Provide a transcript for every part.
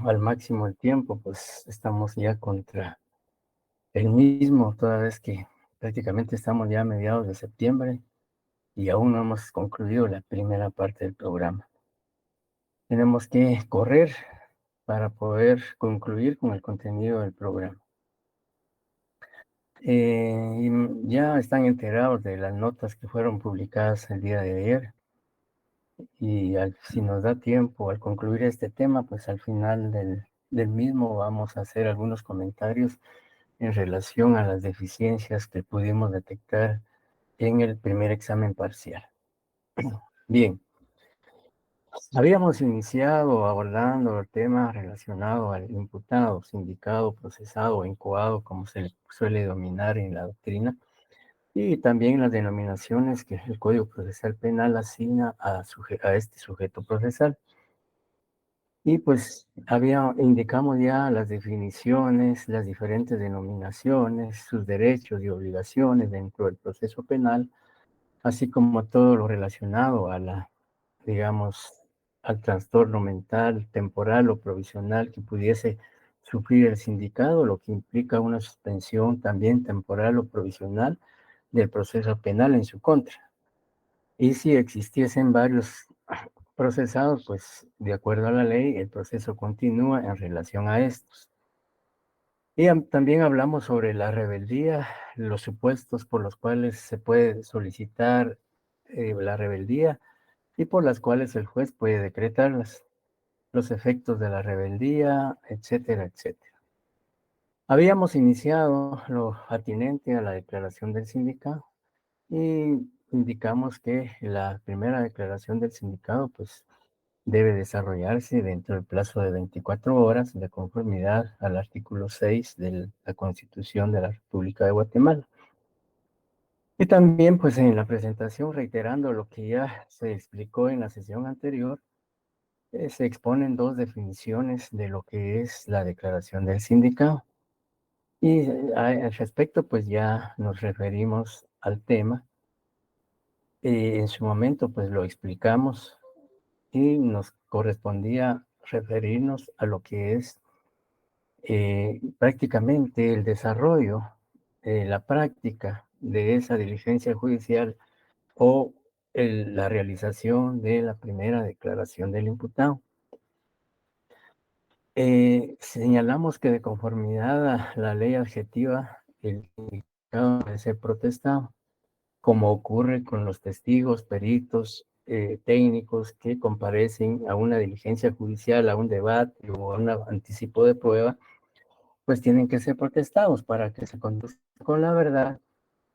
al máximo el tiempo, pues estamos ya contra el mismo, toda vez que prácticamente estamos ya a mediados de septiembre y aún no hemos concluido la primera parte del programa. Tenemos que correr para poder concluir con el contenido del programa. Ya están enterados de las notas que fueron publicadas el día de ayer y si nos da tiempo al concluir este tema, pues al final del mismo vamos a hacer algunos comentarios en relación a las deficiencias que pudimos detectar en el primer examen parcial. Bien, habíamos iniciado abordando el tema relacionado al imputado, sindicado, procesado o incoado, como se le suele denominar en la doctrina, y también las denominaciones que el Código Procesal Penal asigna a este sujeto procesal. Y pues indicamos ya las definiciones, las diferentes denominaciones, sus derechos y obligaciones dentro del proceso penal, así como todo lo relacionado a digamos, al trastorno mental, temporal o provisional que pudiese sufrir el sindicado, lo que implica una suspensión también temporal o provisional del proceso penal en su contra. Y si existiesen varios procesados, pues de acuerdo a la ley, el proceso continúa en relación a estos. Y también hablamos sobre la rebeldía, los supuestos por los cuales se puede solicitar la rebeldía y por las cuales el juez puede decretarlas, los efectos de la rebeldía, etcétera, etcétera. Habíamos iniciado lo atinente a la declaración del sindicato y indicamos que la primera declaración del sindicato pues debe desarrollarse dentro del plazo de 24 horas de conformidad al artículo 6 de la Constitución de la República de Guatemala. Y también pues en la presentación, reiterando lo que ya se explicó en la sesión anterior, se exponen dos definiciones de lo que es la declaración del sindicato. Y al respecto, pues ya nos referimos al tema. En su momento, pues lo explicamos y nos correspondía referirnos a lo que es prácticamente el desarrollo, la práctica de esa diligencia judicial o la realización de la primera declaración del imputado. Señalamos que de conformidad a la ley adjetiva, el indicado debe ser protestado, como ocurre con los testigos, peritos, técnicos que comparecen a una diligencia judicial, a un debate o a un anticipo de prueba, pues tienen que ser protestados para que se conduzca con la verdad.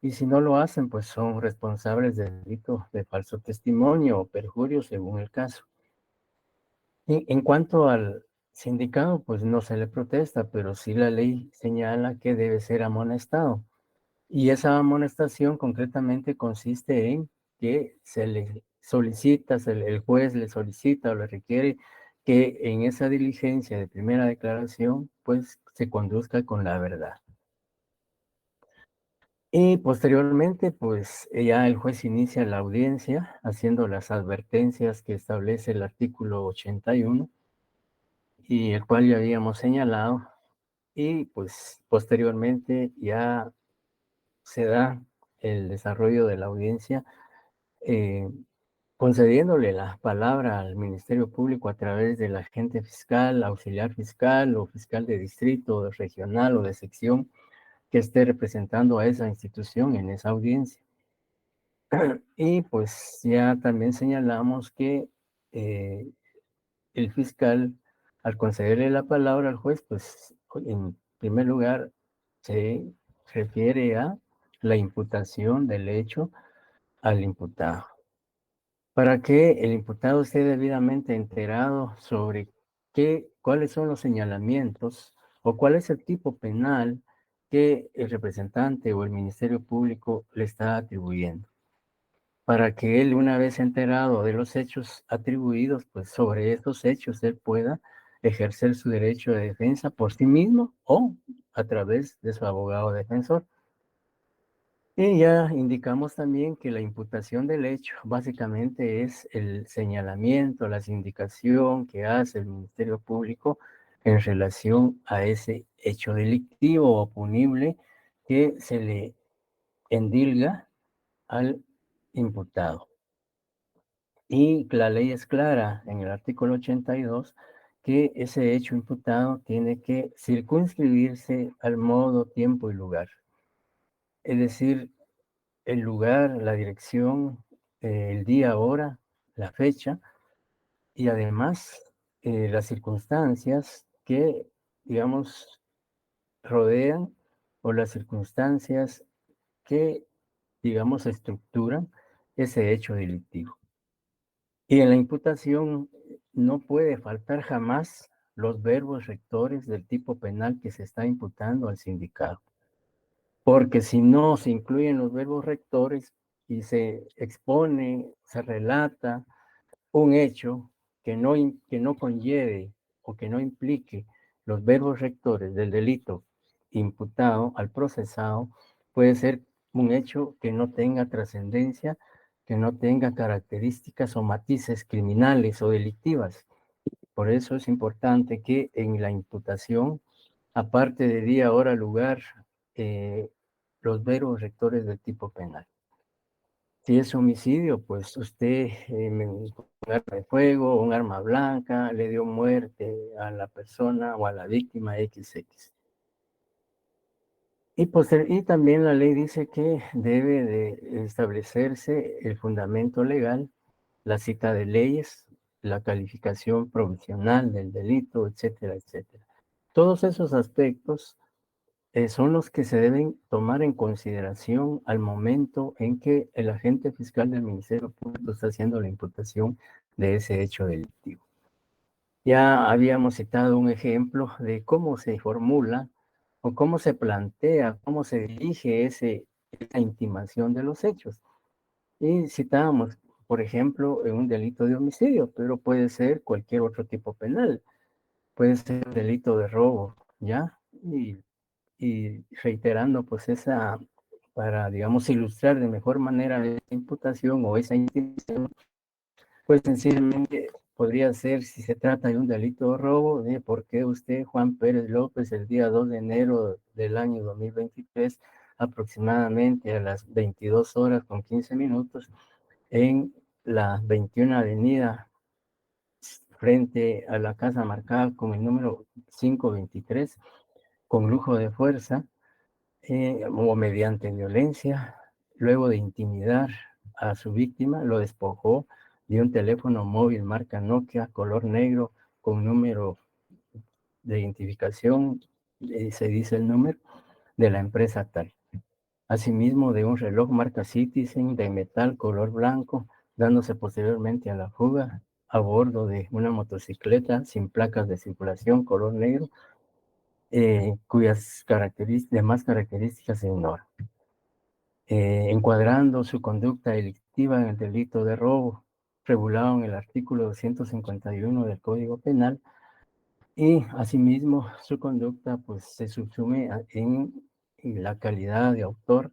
Y si no lo hacen, pues son responsables del delito de falso testimonio o perjurio, según el caso. En cuanto al sindicato, pues no se le protesta, pero sí la ley señala que debe ser amonestado. Y esa amonestación concretamente consiste en que se le solicita, el juez le solicita o le requiere que en esa diligencia de primera declaración, pues se conduzca con la verdad. Y posteriormente, pues ya el juez inicia la audiencia haciendo las advertencias que establece el artículo 81 y el cual ya habíamos señalado, y pues posteriormente ya se da el desarrollo de la audiencia, eh, concediéndole la palabra al Ministerio Público a través del agente fiscal, auxiliar fiscal o fiscal de distrito, de regional o de sección que esté representando a esa institución en esa audiencia. Y pues ya también señalamos que eh, el fiscal, al concederle la palabra al juez, pues en primer lugar se refiere a la imputación del hecho al imputado, para que el imputado esté debidamente enterado sobre cuáles son los señalamientos o cuál es el tipo penal que el representante o el Ministerio Público le está atribuyendo, para que él, una vez enterado de los hechos atribuidos, pues sobre estos hechos él pueda ejercer su derecho de defensa por sí mismo o a través de su abogado defensor. Y ya indicamos también que la imputación del hecho básicamente es el señalamiento, la sindicación que hace el Ministerio Público en relación a ese hecho delictivo o punible que se le endilga al imputado. Y la ley es clara en el artículo 82 que ese hecho imputado tiene que circunscribirse al modo, tiempo y lugar. Es decir, el lugar, la dirección, el día, hora, la fecha y además las circunstancias que, digamos, rodean o las circunstancias que, digamos, estructuran ese hecho delictivo. Y en la imputación no puede faltar jamás los verbos rectores del tipo penal que se está imputando al sindicado, porque si no se incluyen los verbos rectores y se expone, se relata un hecho que no conlleve o que no implique los verbos rectores del delito imputado al procesado, puede ser un hecho que no tenga trascendencia, que no tenga características o matices criminales o delictivas. Por eso es importante que en la imputación, aparte de día, hora, lugar, eh, los verbos rectores del tipo penal. Si es homicidio, pues usted un arma de fuego, un arma blanca, le dio muerte a la persona o a la víctima XX. Y también la ley dice que debe de establecerse el fundamento legal, la cita de leyes, la calificación provisional del delito, etcétera, etcétera. Todos esos aspectos son los que se deben tomar en consideración al momento en que el agente fiscal del Ministerio Público está haciendo la imputación de ese hecho delictivo. Ya habíamos citado un ejemplo de cómo se formula o cómo se plantea, cómo se dirige esa intimación de los hechos. Y citábamos, por ejemplo, en un delito de homicidio, pero puede ser cualquier otro tipo penal. Puede ser un delito de robo, ¿ya? Y reiterando pues para, digamos, ilustrar de mejor manera esa imputación o esa intimación, pues sencillamente podría ser, si se trata de un delito de robo, de por qué usted, Juan Pérez López, el día 2 de enero del año 2023, aproximadamente a las 22 horas con 15 minutos, en la 21 Avenida, frente a la casa marcada con el número 523, con lujo de fuerza, o mediante violencia, luego de intimidar a su víctima, lo despojó de un teléfono móvil marca Nokia, color negro, con número de identificación, se dice el número, de la empresa tal. Asimismo, de un reloj marca Citizen de metal color blanco, dándose posteriormente a la fuga a bordo de una motocicleta sin placas de circulación color negro, cuyas demás características se ignoran. Encuadrando su conducta delictiva en el delito de robo, regulado en el artículo 251 del Código Penal, y asimismo su conducta pues se subsume en la calidad de autor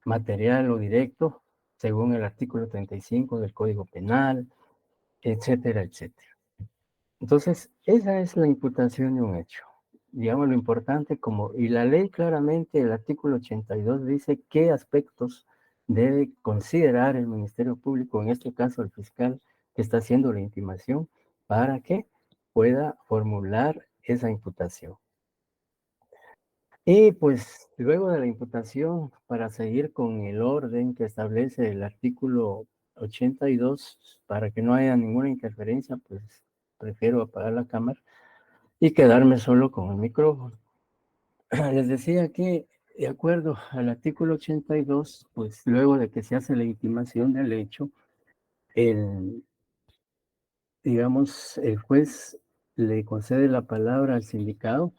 material o directo, según el artículo 35 del Código Penal, etcétera, etcétera. Entonces, esa es la imputación de un hecho. Digamos lo importante y la ley claramente, el artículo 82 dice qué aspectos debe considerar el Ministerio Público, en este caso el fiscal que está haciendo la intimación, para que pueda formular esa imputación. Y pues luego de la imputación, para seguir con el orden que establece el artículo 82, para que no haya ninguna interferencia, pues prefiero apagar la cámara y quedarme solo con el micrófono. Les decía que, de acuerdo al artículo 82, pues luego de que se hace la intimación del hecho, el, digamos, el juez le concede la palabra al sindicado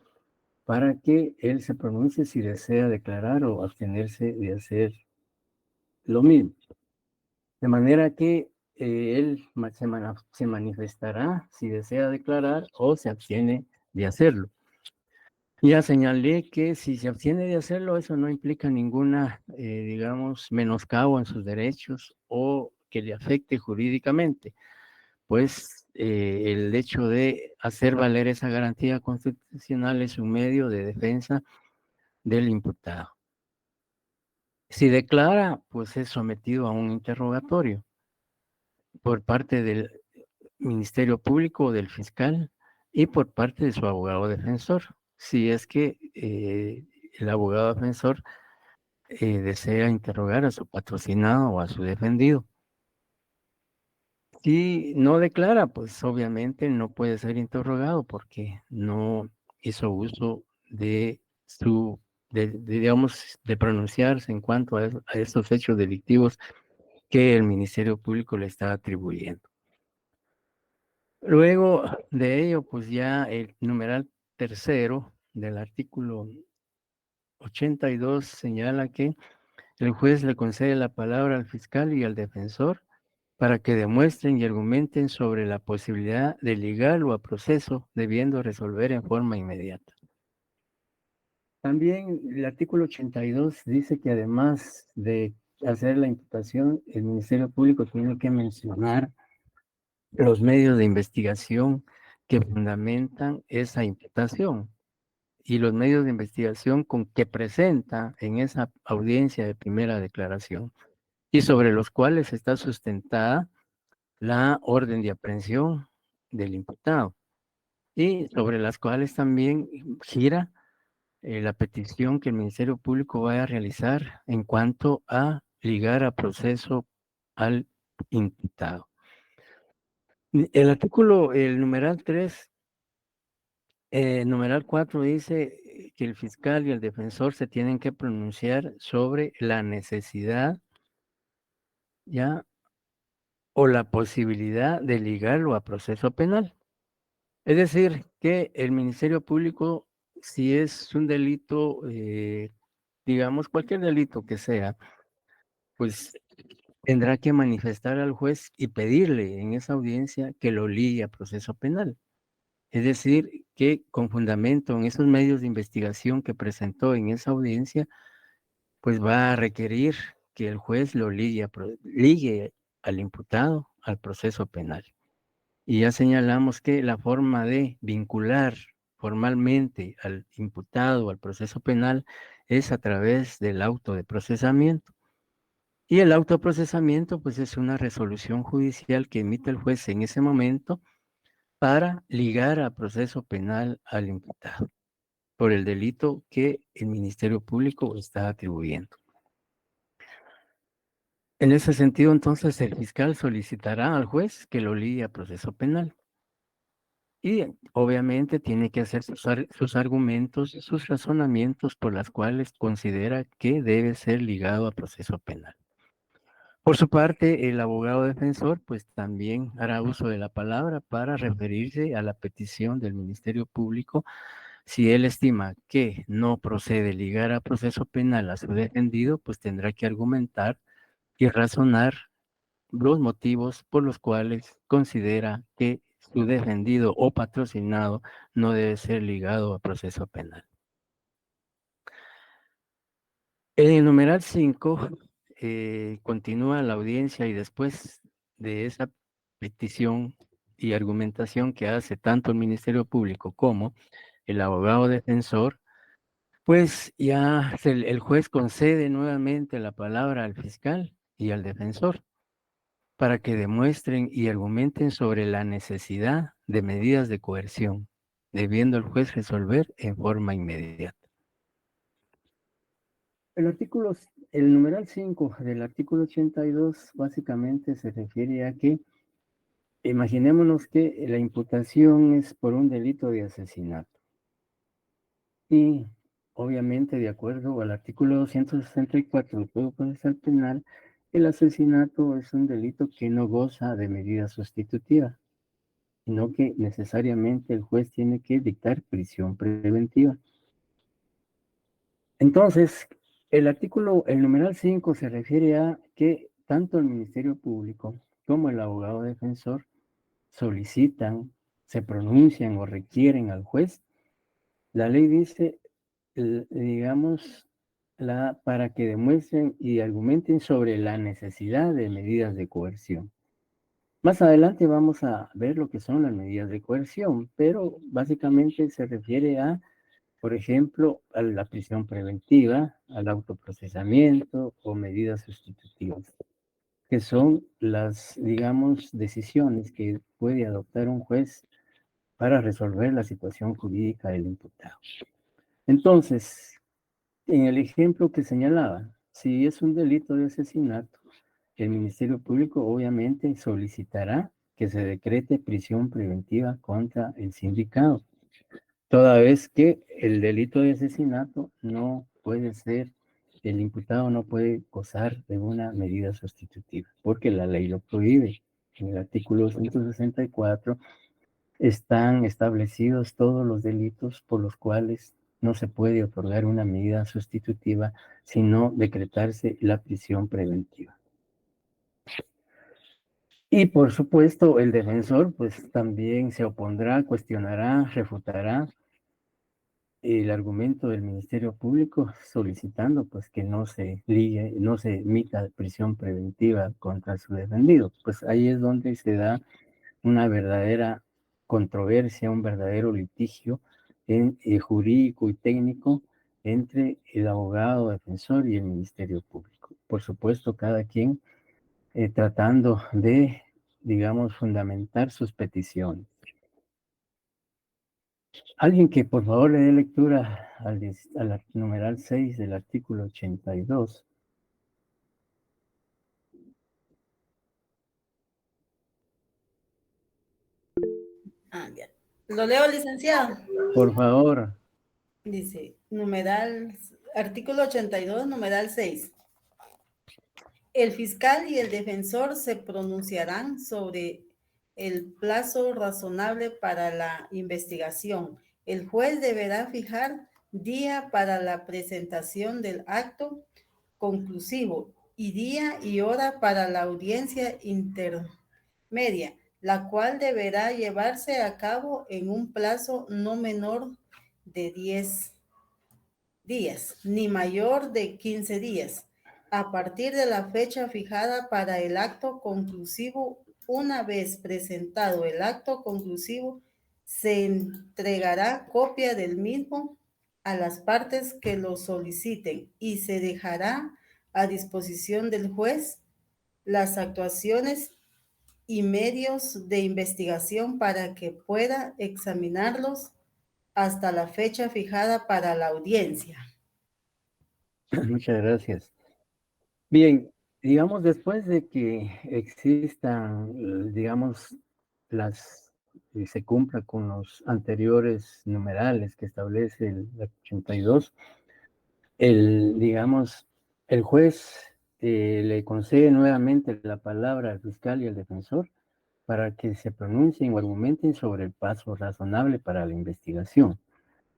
para que él se pronuncie si desea declarar o abstenerse de hacer lo mismo. De manera que él se manifestará si desea declarar o se abstiene de hacerlo. Ya señalé que si se abstiene de hacerlo, eso no implica ninguna, digamos, menoscabo en sus derechos o que le afecte jurídicamente, pues el hecho de hacer valer esa garantía constitucional es un medio de defensa del imputado. Si declara, pues es sometido a un interrogatorio por parte del Ministerio Público o del fiscal y por parte de su abogado defensor. Si es que el abogado defensor desea interrogar a su patrocinado o a su defendido. Si no declara, pues obviamente no puede ser interrogado porque no hizo uso de su, digamos, de pronunciarse en cuanto a estos hechos delictivos que el Ministerio Público le está atribuyendo. Luego de ello, pues ya el numeral tercero del artículo 82 señala que el juez le concede la palabra al fiscal y al defensor para que demuestren y argumenten sobre la posibilidad de ligarlo a proceso, debiendo resolver en forma inmediata. También el artículo 82 dice que además de hacer la imputación, el Ministerio Público tiene que mencionar los medios de investigación que fundamentan esa imputación y los medios de investigación con que presenta en esa audiencia de primera declaración y sobre los cuales está sustentada la orden de aprehensión del imputado y sobre las cuales también gira la petición que el Ministerio Público vaya a realizar en cuanto a ligar a proceso al imputado. El artículo, el numeral 3, numeral 4 dice que el fiscal y el defensor se tienen que pronunciar sobre la necesidad ya o la posibilidad de ligarlo a proceso penal. Es decir, que el Ministerio Público, si es un delito, digamos, cualquier delito que sea, pues tendrá que manifestar al juez y pedirle en esa audiencia que lo ligue a proceso penal. Es decir, que con fundamento en esos medios de investigación que presentó en esa audiencia, pues va a requerir que el juez lo ligue al imputado al proceso penal. Y ya señalamos que la forma de vincular formalmente al imputado al proceso penal es a través del auto de procesamiento. Y el auto de procesamiento, pues es una resolución judicial que emite el juez en ese momento para ligar a proceso penal al imputado por el delito que el Ministerio Público está atribuyendo. En ese sentido, entonces, el fiscal solicitará al juez que lo ligue a proceso penal. Y obviamente tiene que hacer sus argumentos, sus razonamientos por las cuales considera que debe ser ligado a proceso penal. Por su parte, el abogado defensor pues también hará uso de la palabra para referirse a la petición del Ministerio Público. Si él estima que no procede ligar a proceso penal a su defendido, pues tendrá que argumentar y razonar los motivos por los cuales considera que su defendido o patrocinado no debe ser ligado a proceso penal. En el numeral 5 continúa la audiencia y después de esa petición y argumentación que hace tanto el Ministerio Público como el abogado defensor, pues ya el juez concede nuevamente la palabra al fiscal y al defensor para que demuestren y argumenten sobre la necesidad de medidas de coerción, debiendo el juez resolver en forma inmediata. El artículo, el numeral 5 del artículo 82 básicamente se refiere a que imaginémonos que la imputación es por un delito de asesinato. Y obviamente, de acuerdo al artículo 264 del Código Procesal Penal, el asesinato es un delito que no goza de medida sustitutiva, sino que necesariamente el juez tiene que dictar prisión preventiva. Entonces, el numeral 5 se refiere a que tanto el Ministerio Público como el abogado defensor solicitan, se pronuncian o requieren al juez. La ley dice, digamos, para que demuestren y argumenten sobre la necesidad de medidas de coerción. Más adelante vamos a ver lo que son las medidas de coerción, pero básicamente se refiere a, por ejemplo, a la prisión preventiva, al autoprocesamiento o medidas sustitutivas, que son las, digamos, decisiones que puede adoptar un juez para resolver la situación jurídica del imputado. Entonces, en el ejemplo que señalaba, si es un delito de asesinato, el Ministerio Público obviamente solicitará que se decrete prisión preventiva contra el sindicado, toda vez que el delito de asesinato no puede ser, el imputado no puede gozar de una medida sustitutiva, porque la ley lo prohíbe. En el artículo 164 están establecidos todos los delitos por los cuales no se puede otorgar una medida sustitutiva, sino decretarse la prisión preventiva. Y por supuesto, el defensor pues también se opondrá, cuestionará, refutará el argumento del Ministerio Público solicitando pues que no se ligue, no se emita prisión preventiva contra su defendido. Pues ahí es donde se da una verdadera controversia, un verdadero litigio jurídico y técnico entre el abogado defensor y el Ministerio Público. Por supuesto, cada quien tratando de, digamos, fundamentar sus peticiones. Alguien que por favor le dé lectura al numeral 6 del artículo 82. Ya. Lo leo, licenciado. Por favor. Dice, numeral, artículo 82, numeral 6. El fiscal y el defensor se pronunciarán sobre el plazo razonable para la investigación. El juez deberá fijar día para la presentación del acto conclusivo y día y hora para la audiencia intermedia, la cual deberá llevarse a cabo en un plazo no menor de 10 días, ni mayor de 15 días, a partir de la fecha fijada para el acto conclusivo. Una vez presentado el acto conclusivo, se entregará copia del mismo a las partes que lo soliciten y se dejará a disposición del juez las actuaciones y medios de investigación para que pueda examinarlos hasta la fecha fijada para la audiencia. Muchas gracias. Bien, digamos, después de que existan, digamos, se cumpla con los anteriores numerales que establece el 82, digamos, el juez le concede nuevamente la palabra al fiscal y al defensor para que se pronuncien o argumenten sobre el paso razonable para la investigación.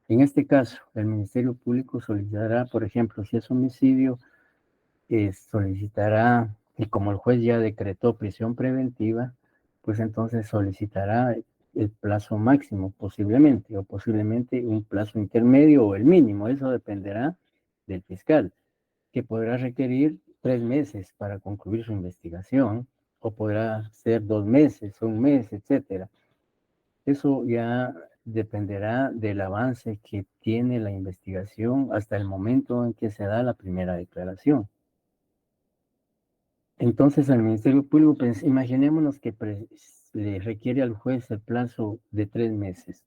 En este caso, el Ministerio Público solicitará, por ejemplo, si es homicidio, solicitará, y como el juez ya decretó prisión preventiva, pues entonces solicitará el plazo máximo posiblemente, o posiblemente un plazo intermedio o el mínimo. Eso dependerá del fiscal, que podrá requerir 3 meses para concluir su investigación, o podrá ser 2 meses, un mes, etcétera. Eso ya dependerá del avance que tiene la investigación hasta el momento en que se da la primera declaración. Entonces, al Ministerio Público, pues, imaginémonos que le requiere al juez el plazo de 3 meses.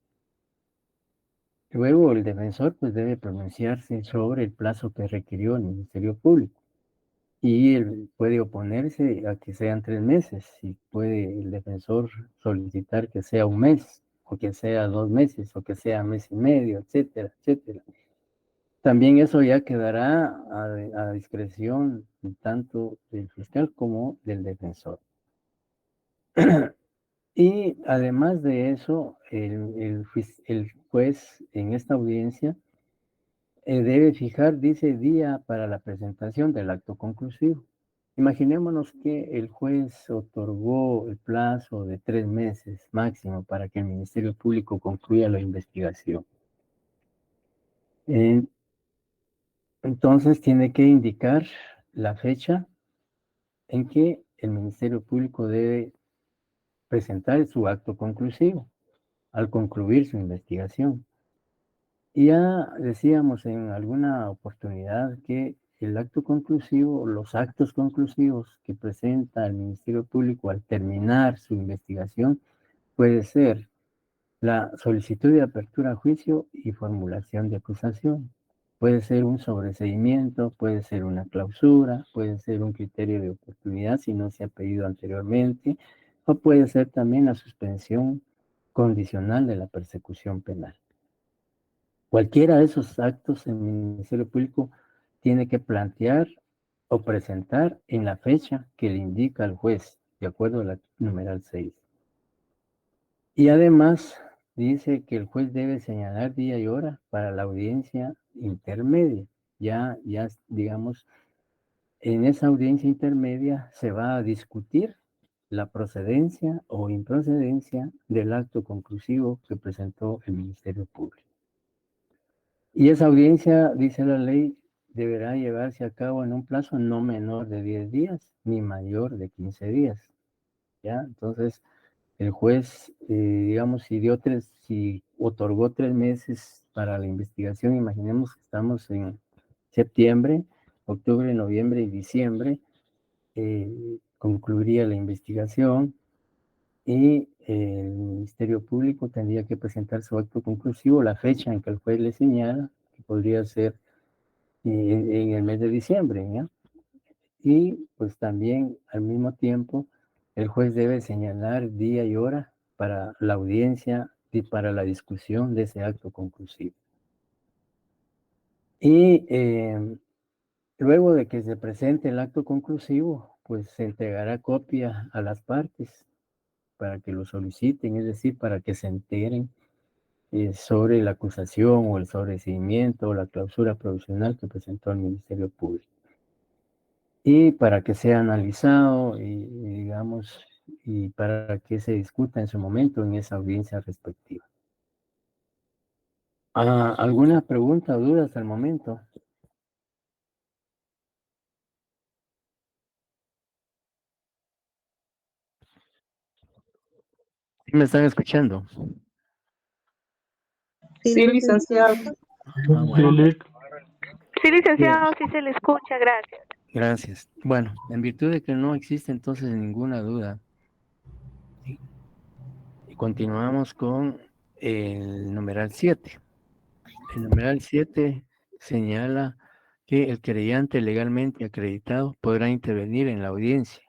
Luego, el defensor pues, debe pronunciarse sobre el plazo que requirió el Ministerio Público. Y él puede oponerse a que sean 3 meses. Y puede el defensor solicitar que sea un mes, o que sea 2 meses, o que sea mes y medio, etcétera, etcétera. También eso ya quedará a discreción tanto del fiscal como del defensor. Y además de eso, el juez en esta audiencia debe fijar, dice, día para la presentación del acto conclusivo. Imaginémonos que el juez otorgó el plazo de 3 meses máximo para que el Ministerio Público concluya la investigación. Eh, entonces tiene que indicar la fecha en que el Ministerio Público debe presentar su acto conclusivo al concluir su investigación. Y ya decíamos en alguna oportunidad que el acto conclusivo, los actos conclusivos que presenta el Ministerio Público al terminar su investigación, puede ser la solicitud de apertura a juicio y formulación de acusación. Puede ser un sobreseimiento, puede ser una clausura, puede ser un criterio de oportunidad si no se ha pedido anteriormente, o puede ser también la suspensión condicional de la persecución penal. Cualquiera de esos actos el Ministerio Público tiene que plantear o presentar en la fecha que le indica al juez, de acuerdo a la numeral 6. Y además dice que el juez debe señalar día y hora para la audiencia intermedia. Ya, digamos, en esa audiencia intermedia se va a discutir la procedencia o improcedencia del acto conclusivo que presentó el Ministerio Público. Y esa audiencia, dice la ley, deberá llevarse a cabo en un plazo no menor de 10 días ni mayor de 15 días. ¿Ya? Entonces, el juez, digamos, si otorgó 3 meses para la investigación, imaginemos que estamos en septiembre, octubre, noviembre y diciembre, concluiría la investigación y el Ministerio Público tendría que presentar su acto conclusivo, la fecha en que el juez le señala, que podría ser en el mes de diciembre, ¿ya? Y pues también al mismo tiempo el juez debe señalar día y hora para la audiencia y para la discusión de ese acto conclusivo. Y luego de que se presente el acto conclusivo, pues se entregará copia a las partes para que lo soliciten, es decir, para que se enteren sobre la acusación o el sobreseimiento o la clausura provisional que presentó el Ministerio Público. Y para que sea analizado y digamos, y para que se discuta en su momento en esa audiencia respectiva. ¿Alguna pregunta o duda hasta el momento? ¿Sí me están escuchando? Sí, licenciado. Bueno. Sí, licenciado, sí se le escucha, gracias. Gracias. Bueno, en virtud de que no existe entonces ninguna duda, y continuamos con el numeral 7. El numeral 7 señala que el querellante legalmente acreditado podrá intervenir en la audiencia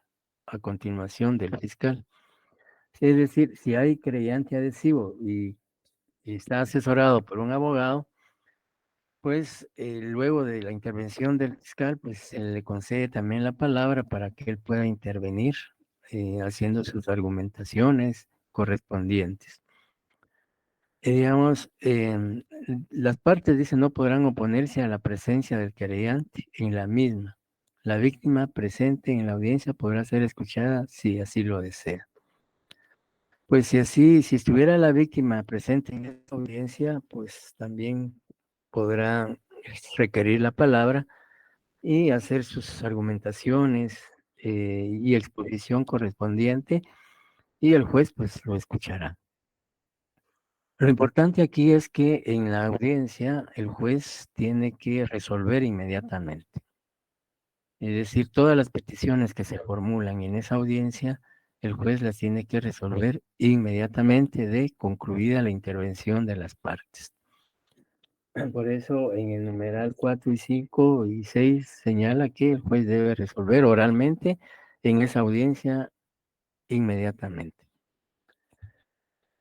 a continuación del fiscal. Es decir, si hay querellante adhesivo y está asesorado por un abogado, pues luego de la intervención del fiscal, pues se le concede también la palabra para que él pueda intervenir haciendo sus argumentaciones correspondientes. Digamos, las partes dicen no podrán oponerse a la presencia del querellante en la misma. La víctima presente en la audiencia podrá ser escuchada si así lo desea. Pues si estuviera la víctima presente en esta audiencia, pues también podrá requerir la palabra y hacer sus argumentaciones y exposición correspondiente y el juez pues lo escuchará. Lo importante aquí es que en la audiencia el juez tiene que resolver inmediatamente. Es decir, todas las peticiones que se formulan en esa audiencia, el juez las tiene que resolver inmediatamente de concluida la intervención de las partes. Por eso en el numeral 4 y 5 y 6 señala que el juez debe resolver oralmente en esa audiencia inmediatamente.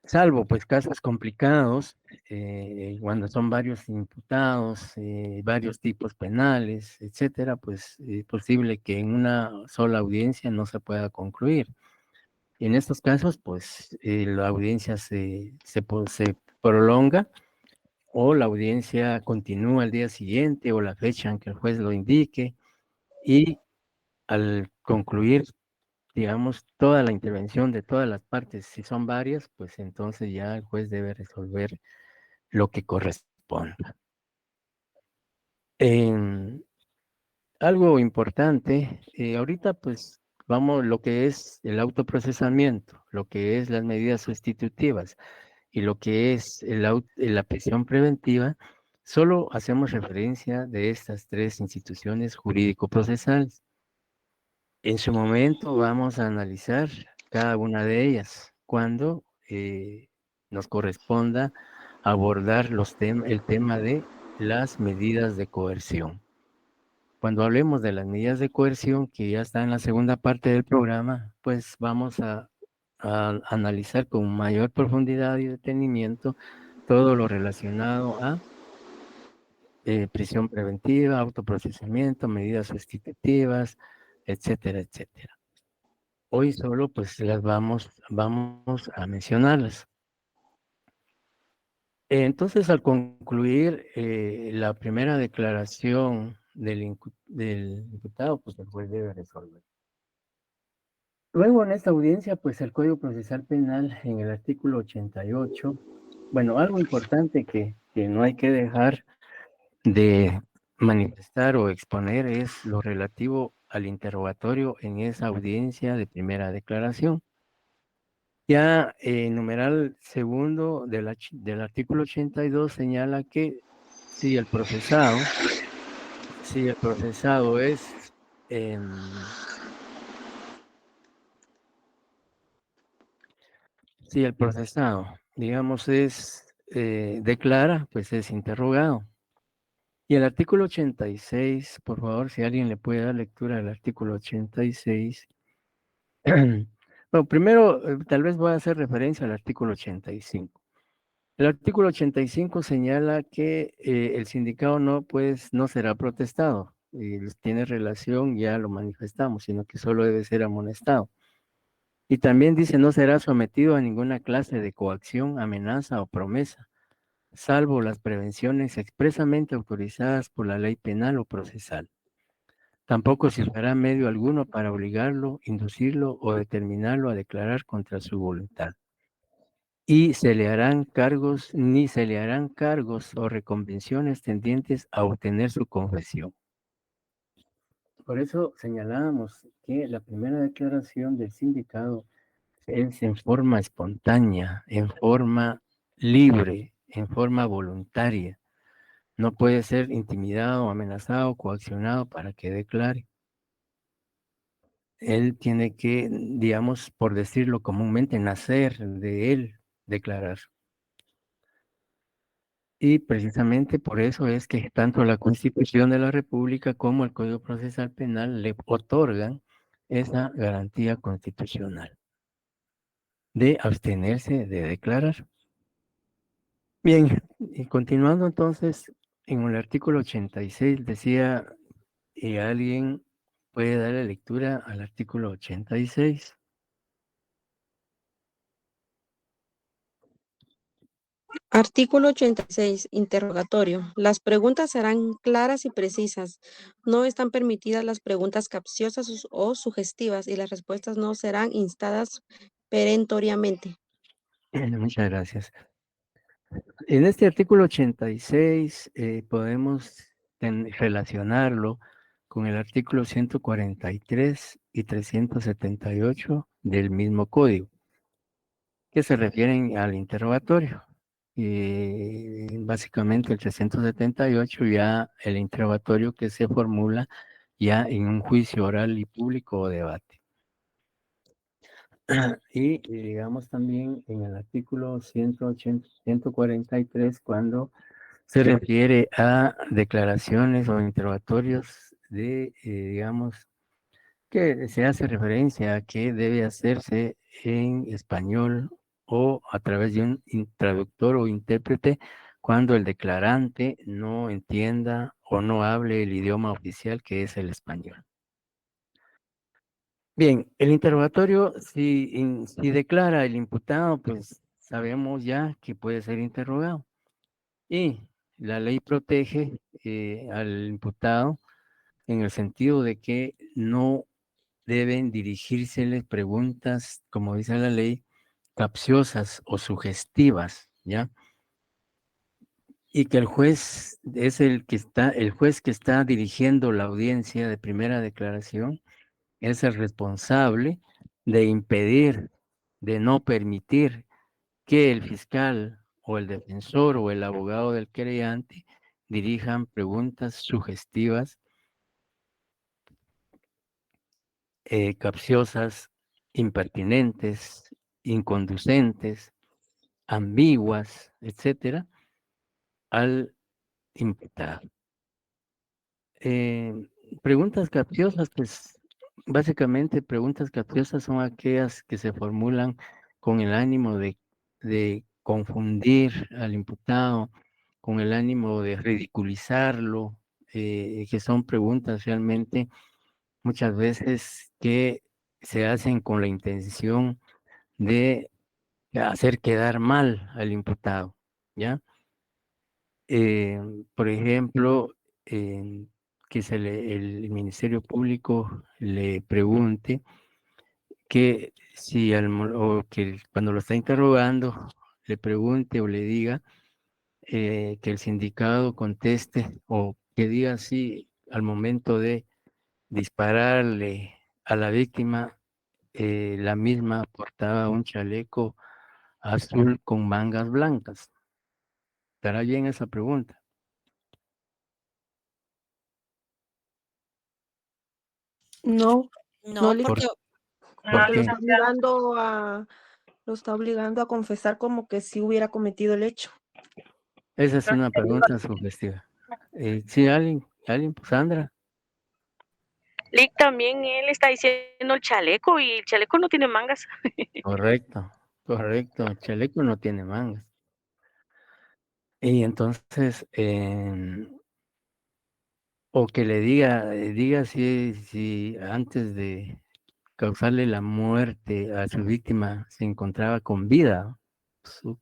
Salvo pues casos complicados, cuando son varios imputados, varios tipos penales, etcétera, pues es posible que en una sola audiencia no se pueda concluir. Y en estos casos, pues la audiencia se prolonga o la audiencia continúa al día siguiente o la fecha en que el juez lo indique y al concluir digamos, toda la intervención de todas las partes, si son varias, pues entonces ya el juez debe resolver lo que corresponda. Algo importante, ahorita pues vamos, lo que es el autoprocesamiento, lo que es las medidas sustitutivas y lo que es la prisión preventiva, solo hacemos referencia de estas tres instituciones jurídico-procesales. En su momento vamos a analizar cada una de ellas cuando nos corresponda abordar el tema de las medidas de coerción. Cuando hablemos de las medidas de coerción, que ya está en la segunda parte del programa, pues vamos a analizar con mayor profundidad y detenimiento todo lo relacionado a prisión preventiva, autoprocesamiento, medidas sustitutivas, etcétera, etcétera. Hoy solo pues las vamos a mencionarlas. Entonces, al concluir la primera declaración del imputado, pues el juez debe resolver. Luego, en esta audiencia, pues el Código Procesal Penal, en el artículo 88, bueno, algo importante que no hay que dejar de manifestar o exponer es lo relativo al interrogatorio en esa audiencia de primera declaración. Ya el numeral segundo del artículo 82 señala que si el procesado, es, si el procesado, digamos, declara, pues es interrogado. Y el artículo 86, por favor, si alguien le puede dar lectura al artículo 86. Bueno, primero, tal vez voy a hacer referencia al artículo 85. El artículo 85 señala que el sindicato no será protestado. Y tiene relación, ya lo manifestamos, sino que solo debe ser amonestado. Y también dice no será sometido a ninguna clase de coacción, amenaza o promesa, salvo las prevenciones expresamente autorizadas por la ley penal o procesal. Tampoco se usará medio alguno para obligarlo, inducirlo o determinarlo a declarar contra su voluntad. Y ni se le harán cargos o reconvenciones tendientes a obtener su confesión. Por eso señalábamos que la primera declaración del sindicato es en forma espontánea, en forma libre, en forma voluntaria. No puede ser intimidado, amenazado, coaccionado para que declare. Él tiene que, digamos, por decirlo comúnmente, nacer de él declarar. Y precisamente por eso es que tanto la Constitución de la República como el Código Procesal Penal le otorgan esa garantía constitucional de abstenerse de declarar. Bien, y continuando entonces, en el artículo 86 decía, y alguien puede darle lectura al artículo 86. Artículo 86. Interrogatorio. Las preguntas serán claras y precisas. No están permitidas las preguntas capciosas o sugestivas y las respuestas no serán instadas perentoriamente. Muchas gracias. En este artículo 86 podemos relacionarlo con el artículo 143 y 378 del mismo código, que se refieren al interrogatorio. Y básicamente el 378 ya el interrogatorio que se formula ya en un juicio oral y público o debate. Y digamos también en el artículo 143 cuando se refiere a declaraciones o interrogatorios digamos, que se hace referencia a que debe hacerse en español o a través de un traductor o intérprete cuando el declarante no entienda o no hable el idioma oficial que es el español. Bien, el interrogatorio, si declara el imputado, pues sabemos ya que puede ser interrogado. Y la ley protege al imputado en el sentido de que no deben dirigírseles preguntas, como dice la ley, capciosas o sugestivas, ¿ya? Y que el juez es el juez que está dirigiendo la audiencia de primera declaración, es el responsable de impedir, de no permitir que el fiscal o el defensor o el abogado del querellante dirijan preguntas sugestivas, capciosas, impertinentes, inconducentes, ambiguas, etcétera, al imputado. Preguntas capciosas, pues básicamente preguntas capciosas son aquellas que se formulan con el ánimo de confundir al imputado, con el ánimo de ridiculizarlo, que son preguntas realmente muchas veces que se hacen con la intención de hacer quedar mal al imputado, ¿ya? Por ejemplo, que el Ministerio Público le pregunte que si o que cuando lo está interrogando le pregunte o le diga que el sindicado conteste o que diga si al momento de dispararle a la víctima, la misma portaba un chaleco azul con mangas blancas. ¿Estará bien esa pregunta? No, no, No, ¿Por, porque por porque qué? lo está obligando a confesar como que sí hubiera cometido el hecho. Esa es una pregunta sugestiva. Sí, pues Sandra. Lick, también él está diciendo el chaleco y el chaleco no tiene mangas. Correcto, correcto. El chaleco no tiene mangas. Y entonces, o que le diga si antes de causarle la muerte a su víctima se encontraba con vida.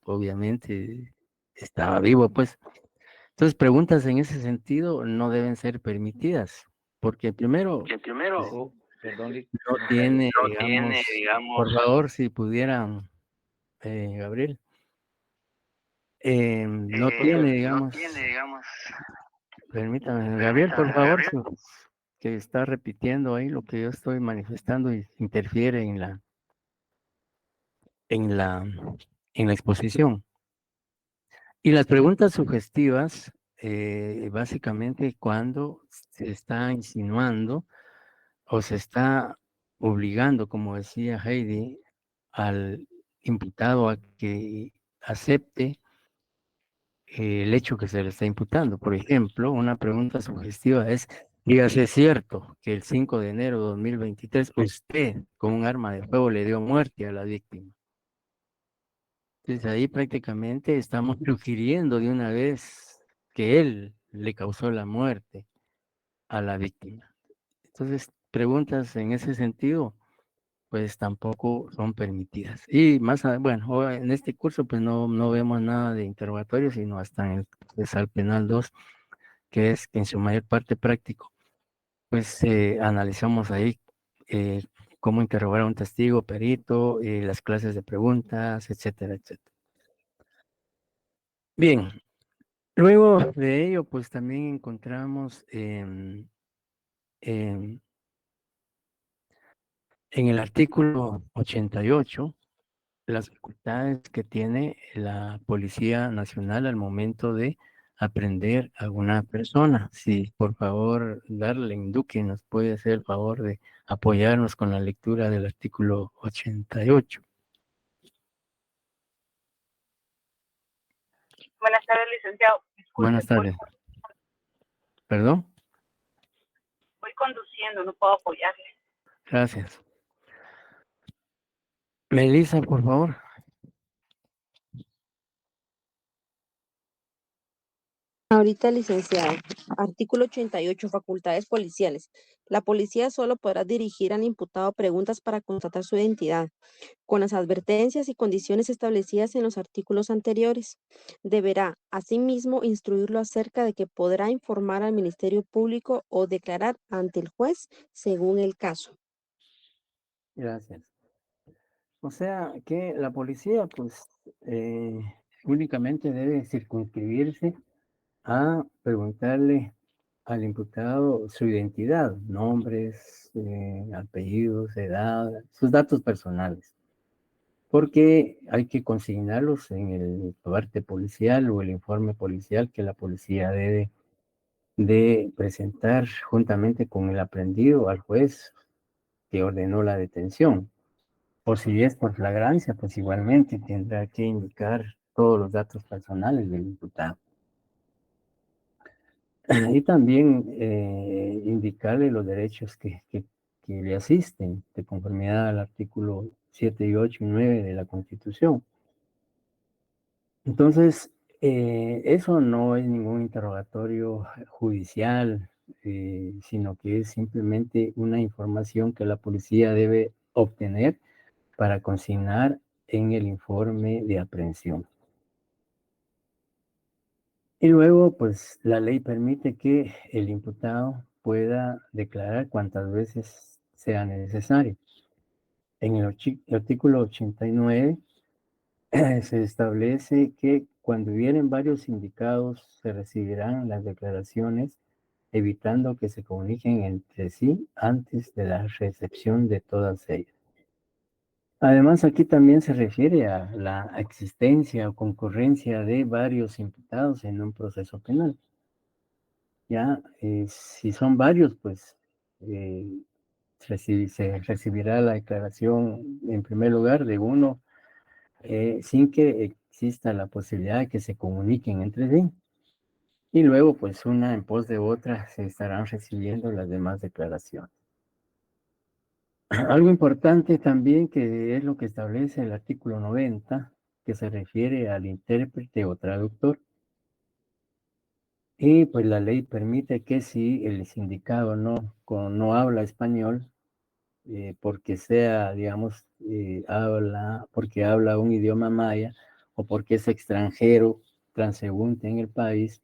Obviamente estaba vivo, pues. Entonces, preguntas en ese sentido no deben ser permitidas, porque primero, Perdón, Lick. no tiene, digamos, por favor, si pudieran, Gabriel, no tiene, digamos, permítame, Gabriel, por favor, que está repitiendo ahí lo que yo estoy manifestando y interfiere en la, en la exposición. Y las preguntas sugestivas, básicamente cuando se está insinuando o se está obligando, como decía Heidi, al imputado a que acepte el hecho que se le está imputando. Por ejemplo, una pregunta sugestiva es, dígase, ¿es cierto que el 5 de enero de 2023 usted con un arma de fuego le dio muerte a la víctima? Entonces ahí prácticamente estamos sugiriendo de una vez que él le causó la muerte a la víctima. Entonces, preguntas en ese sentido, pues tampoco son permitidas. Y más, bueno, en este curso pues no vemos nada de interrogatorio, sino hasta en el procesal penal 2, que es en su mayor parte práctico. Pues analizamos ahí eh, cómo interrogar a un testigo, perito, las clases de preguntas, etcétera, etcétera. Bien, luego de ello, pues también encontramos en el artículo 88 las facultades que tiene la Policía Nacional al momento de aprender a una persona. Si por favor, Darlene Duque nos puede hacer el favor de apoyarnos con la lectura del artículo 88. Buenas tardes, licenciado. Disculpe, Buenas tardes. ¿Perdón? voy conduciendo, no puedo apoyarle. Gracias. Melissa, por favor. Ahorita, licenciado. Artículo 88, facultades policiales. La policía solo podrá dirigir al imputado preguntas para constatar su identidad, con las advertencias y condiciones establecidas en los artículos anteriores. Deberá, asimismo, instruirlo acerca de que podrá informar al Ministerio Público o declarar ante el juez según el caso. Gracias. O sea que la policía, pues, únicamente debe circunscribirse a preguntarle al imputado su identidad, nombres, apellidos, edad, sus datos personales, porque hay que consignarlos en el parte policial o el informe policial que la policía debe de presentar juntamente con el aprendido al juez que ordenó la detención. O si es por flagrancia, pues igualmente tendrá que indicar todos los datos personales del imputado. Y también indicarle los derechos que le asisten de conformidad al artículo 7 y 8 y 9 de la Constitución. Entonces, eso no es ningún interrogatorio judicial, sino que es simplemente una información que la policía debe obtener para consignar en el informe de aprehensión. Y luego, pues la ley permite que el imputado pueda declarar cuantas veces sea necesario. En el artículo 89 se establece que cuando hubieren varios indicados se recibirán las declaraciones evitando que se comuniquen entre sí antes de la recepción de todas ellas. Además, aquí también se refiere a la existencia o concurrencia de varios imputados en un proceso penal. Ya, si son varios, pues eh, se recibirá la declaración en primer lugar de uno sin que exista la posibilidad de que se comuniquen entre sí. Y luego, pues una en pos de otra, se estarán recibiendo las demás declaraciones. Algo importante también que es lo que establece el artículo 90, que se refiere al intérprete o traductor. Y pues la ley permite que si el sindicado no habla español, porque sea, digamos, porque habla un idioma maya, o porque es extranjero, transeúnte en el país,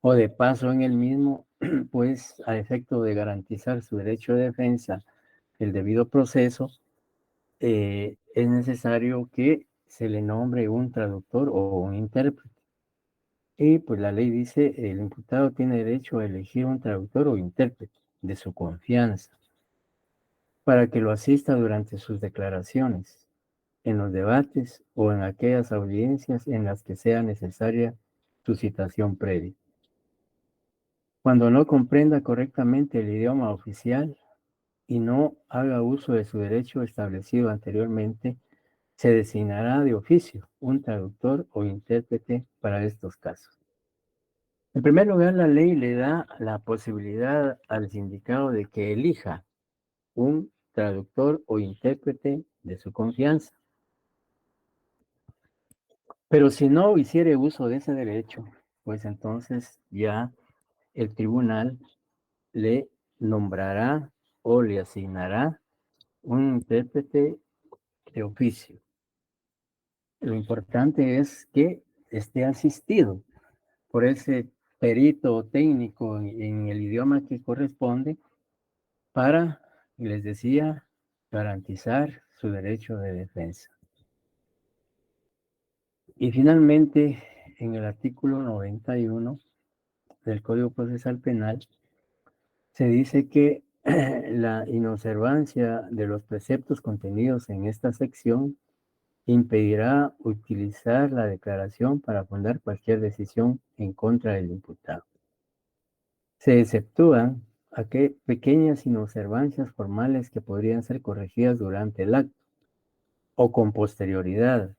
o de paso en el mismo, pues a efecto de garantizar su derecho de defensa, el debido proceso, es necesario que se le nombre un traductor o un intérprete. Y pues la ley dice, el imputado tiene derecho a elegir un traductor o intérprete de su confianza para que lo asista durante sus declaraciones, en los debates o en aquellas audiencias en las que sea necesaria su citación previa. Cuando no comprenda correctamente el idioma oficial y no haga uso de su derecho establecido anteriormente, se designará de oficio un traductor o intérprete para estos casos. En primer lugar, la ley le da la posibilidad al sindicado de que elija un traductor o intérprete de su confianza. Pero si no hiciere uso de ese derecho, pues entonces ya el tribunal le nombrará o le asignará un intérprete de oficio. Lo importante es que esté asistido por ese perito técnico en el idioma que corresponde para, les decía, garantizar su derecho de defensa. Y finalmente, en el artículo 91 del Código Procesal Penal, se dice que la inobservancia de los preceptos contenidos en esta sección impedirá utilizar la declaración para fundar cualquier decisión en contra del imputado. Se exceptúan pequeñas inobservancias formales que podrían ser corregidas durante el acto o con posterioridad.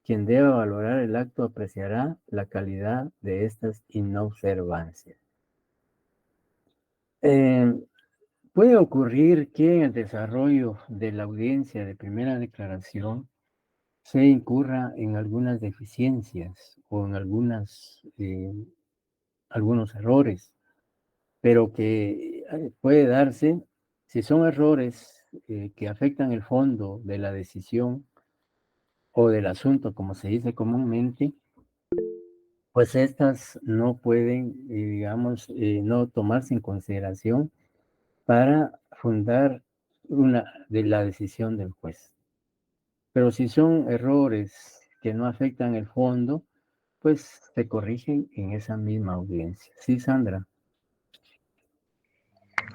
Quien deba valorar el acto apreciará la calidad de estas inobservancias. Puede ocurrir que en el desarrollo de la audiencia de primera declaración se incurra en algunas deficiencias o en algunos errores, pero que puede darse si son errores que afectan el fondo de la decisión o del asunto, como se dice comúnmente, pues estas no pueden, digamos, no tomarse en consideración para fundar la decisión del juez. Pero si son errores que no afectan el fondo, pues se corrigen en esa misma audiencia. Sí, Sandra.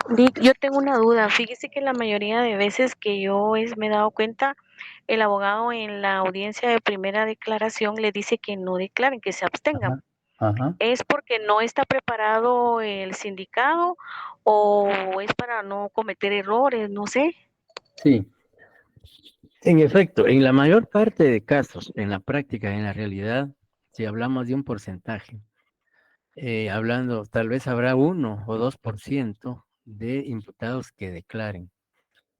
Lic, yo tengo una duda. Fíjese que la mayoría de veces que me he dado cuenta, el abogado en la audiencia de primera declaración le dice que no declaren, que se abstengan. Ajá, ajá. ¿Es porque no está preparado el sindicado o es para no cometer errores? No sé. Sí, en efecto, en la mayor parte de casos, en la práctica, en la realidad, si hablamos de un porcentaje, hablando, tal vez habrá 1 o 2% de imputados que declaren.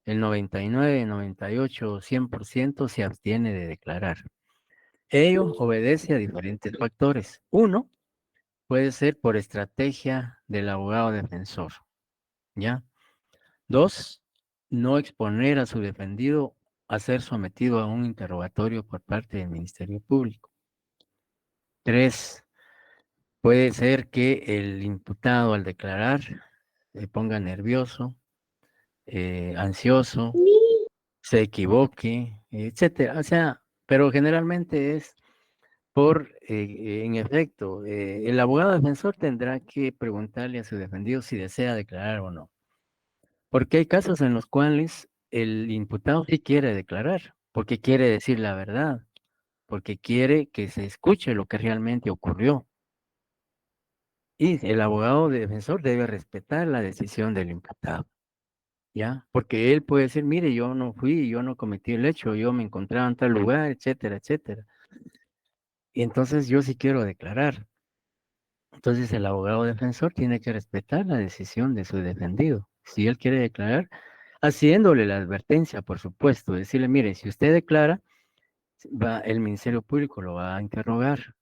El 99, 98 o 100% se abstiene de declarar. Ello obedece a diferentes factores. Uno, puede ser por estrategia del abogado defensor, ¿ya? Dos, no exponer a su defendido a ser sometido a un interrogatorio por parte del Ministerio Público. Tres, puede ser que el imputado al declarar se ponga nervioso, ansioso, se equivoque, etcétera. O sea, pero generalmente es en efecto, el abogado defensor tendrá que preguntarle a su defendido si desea declarar o no. Porque hay casos en los cuales el imputado sí quiere declarar, porque quiere decir la verdad, porque quiere que se escuche lo que realmente ocurrió. Y el abogado defensor debe respetar la decisión del imputado, ¿ya? Porque él puede decir, mire, yo no fui, yo no cometí el hecho, yo me encontraba en tal lugar, etcétera, etcétera. Y entonces yo sí quiero declarar. Entonces el abogado defensor tiene que respetar la decisión de su defendido. Si él quiere declarar, haciéndole la advertencia, por supuesto, decirle, mire, si usted declara, el Ministerio Público lo va a interrogar.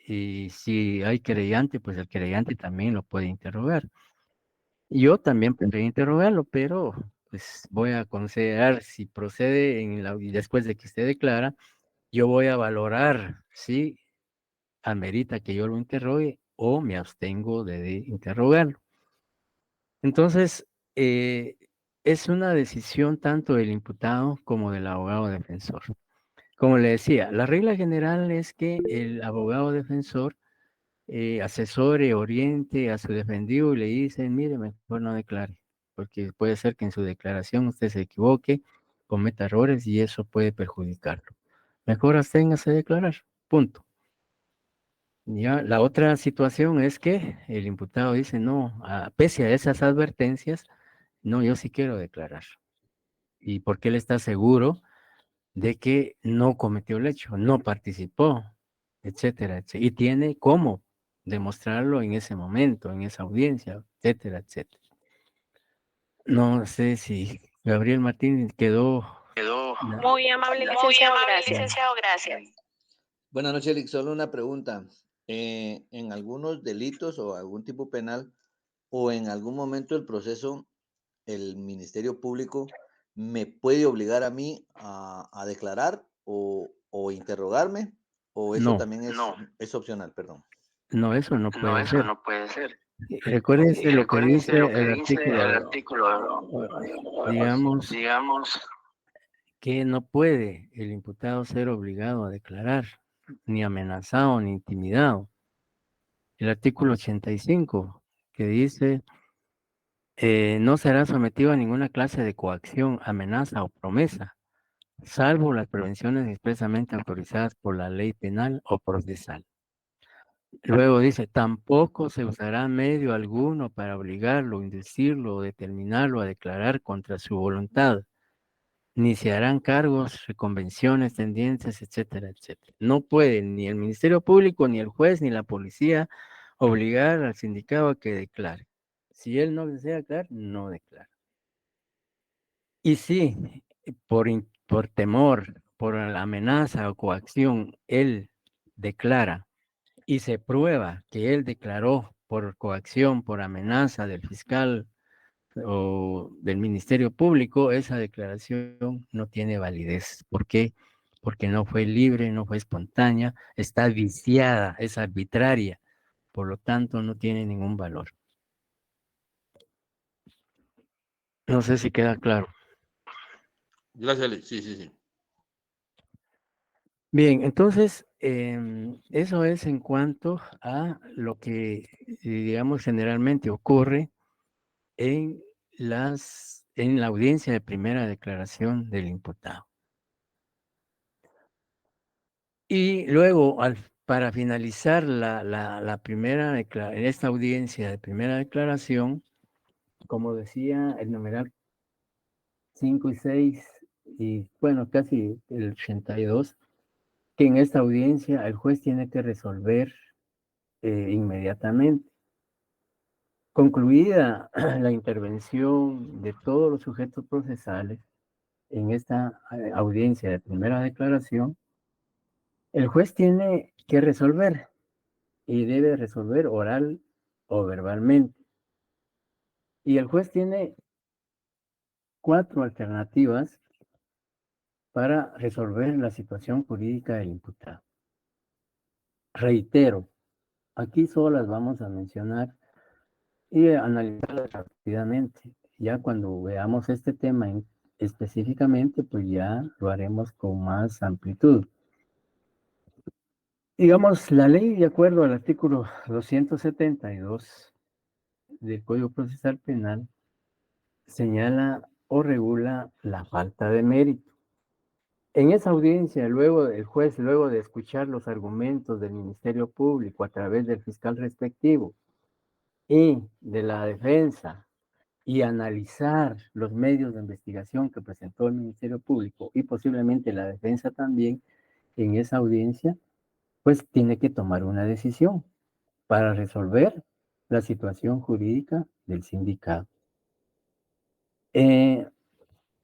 Y si hay querellante, pues el querellante también lo puede interrogar. Yo también podría interrogarlo, pero pues voy a considerar si procede y después de que usted declara, yo voy a valorar si amerita que yo lo interrogue o me abstengo de interrogarlo. Entonces, es una decisión tanto del imputado como del abogado defensor. Como le decía, la regla general es que el abogado defensor asesore, oriente a su defendido y le dicen, mire, mejor no declare, porque puede ser que en su declaración usted se equivoque, cometa errores y eso puede perjudicarlo. Mejor absténgase de declarar, punto. Ya, la otra situación es que el imputado dice, no, pese a esas advertencias, no, yo sí quiero declarar. Y porque él está seguro de que no cometió el hecho, no participó, etcétera, etcétera. Y tiene cómo demostrarlo en ese momento, en esa audiencia, etcétera, etcétera. No sé si Gabriel Martínez quedó. Muy amable, licenciado, gracias. Gracias. Buenas noches, Lick. Solo una pregunta. En algunos delitos o algún tipo penal o en algún momento del proceso, el Ministerio Público me puede obligar a mí a declarar o interrogarme, o eso No, también es opcional, perdón. no, eso no No, puede eso ser. no puede ser. Recuérdense lo que Recuérdense dice lo que el dice el artículo, artículo, digamos, digamos, que no puede el imputado ser obligado a declarar, ni amenazado, ni intimidado. El artículo 85, que dice, no será sometido a ninguna clase de coacción, amenaza o promesa, salvo las prevenciones expresamente autorizadas por la ley penal o procesal. Luego dice, tampoco se usará medio alguno para obligarlo, inducirlo o determinarlo a declarar contra su voluntad, ni se harán cargos, reconvenciones, tendencias, etcétera, etcétera. No puede ni el Ministerio Público, ni el juez, ni la policía obligar al sindicado a que declare. Si él no desea declarar, no declara. Y si por temor, por la amenaza o coacción, él declara y se prueba que él declaró por coacción, por amenaza del fiscal o del Ministerio Público, esa declaración no tiene validez. ¿Por qué? Porque no fue libre, no fue espontánea, está viciada, es arbitraria, por lo tanto no tiene ningún valor. No sé si queda claro. Gracias, Lick. Sí, sí, sí. Bien, entonces, eso es en cuanto a lo que, digamos, generalmente ocurre en la audiencia de primera declaración del imputado. Y luego, para finalizar esta audiencia de primera declaración, como decía el numeral 5 y 6, y bueno, casi el 82, que en esta audiencia el juez tiene que resolver inmediatamente. Concluida la intervención de todos los sujetos procesales en esta audiencia de primera declaración, el juez tiene que resolver y debe resolver oral o verbalmente. Y el juez tiene 4 alternativas para resolver la situación jurídica del imputado. Reitero, aquí solo las vamos a mencionar y analizarlas rápidamente. Ya cuando veamos este tema específicamente, pues ya lo haremos con más amplitud. Digamos, la ley, de acuerdo al artículo 272 del Código Procesal Penal, señala o regula la falta de mérito. En esa audiencia, luego el juez, luego de escuchar los argumentos del Ministerio Público a través del fiscal respectivo y de la defensa, y analizar los medios de investigación que presentó el Ministerio Público y posiblemente la defensa también en esa audiencia, pues tiene que tomar una decisión para resolver la situación jurídica del sindicado.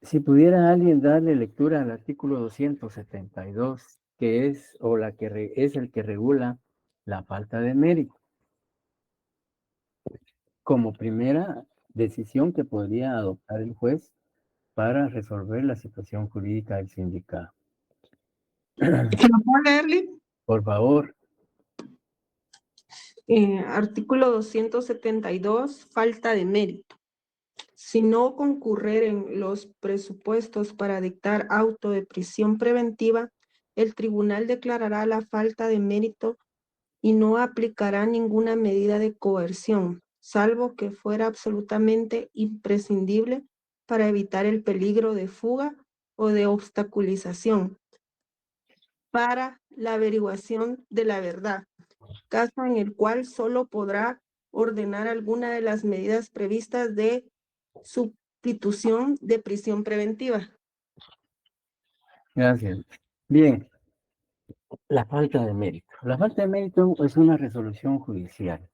Si pudiera alguien darle lectura al artículo 272, que es, o la que es el que regula la falta de mérito, como primera decisión que podría adoptar el juez para resolver la situación jurídica del sindicado. ¿Se lo puedo leer, Lee? Por favor. Artículo 272, falta de mérito. Si no concurreren los presupuestos para dictar auto de prisión preventiva, el tribunal declarará la falta de mérito y no aplicará ninguna medida de coerción, salvo que fuera absolutamente imprescindible para evitar el peligro de fuga o de obstaculización para la averiguación de la verdad, caso en el cual solo podrá ordenar alguna de las medidas previstas de sustitución de prisión preventiva. Gracias. Bien, la falta de mérito. La falta de mérito es una resolución judicial.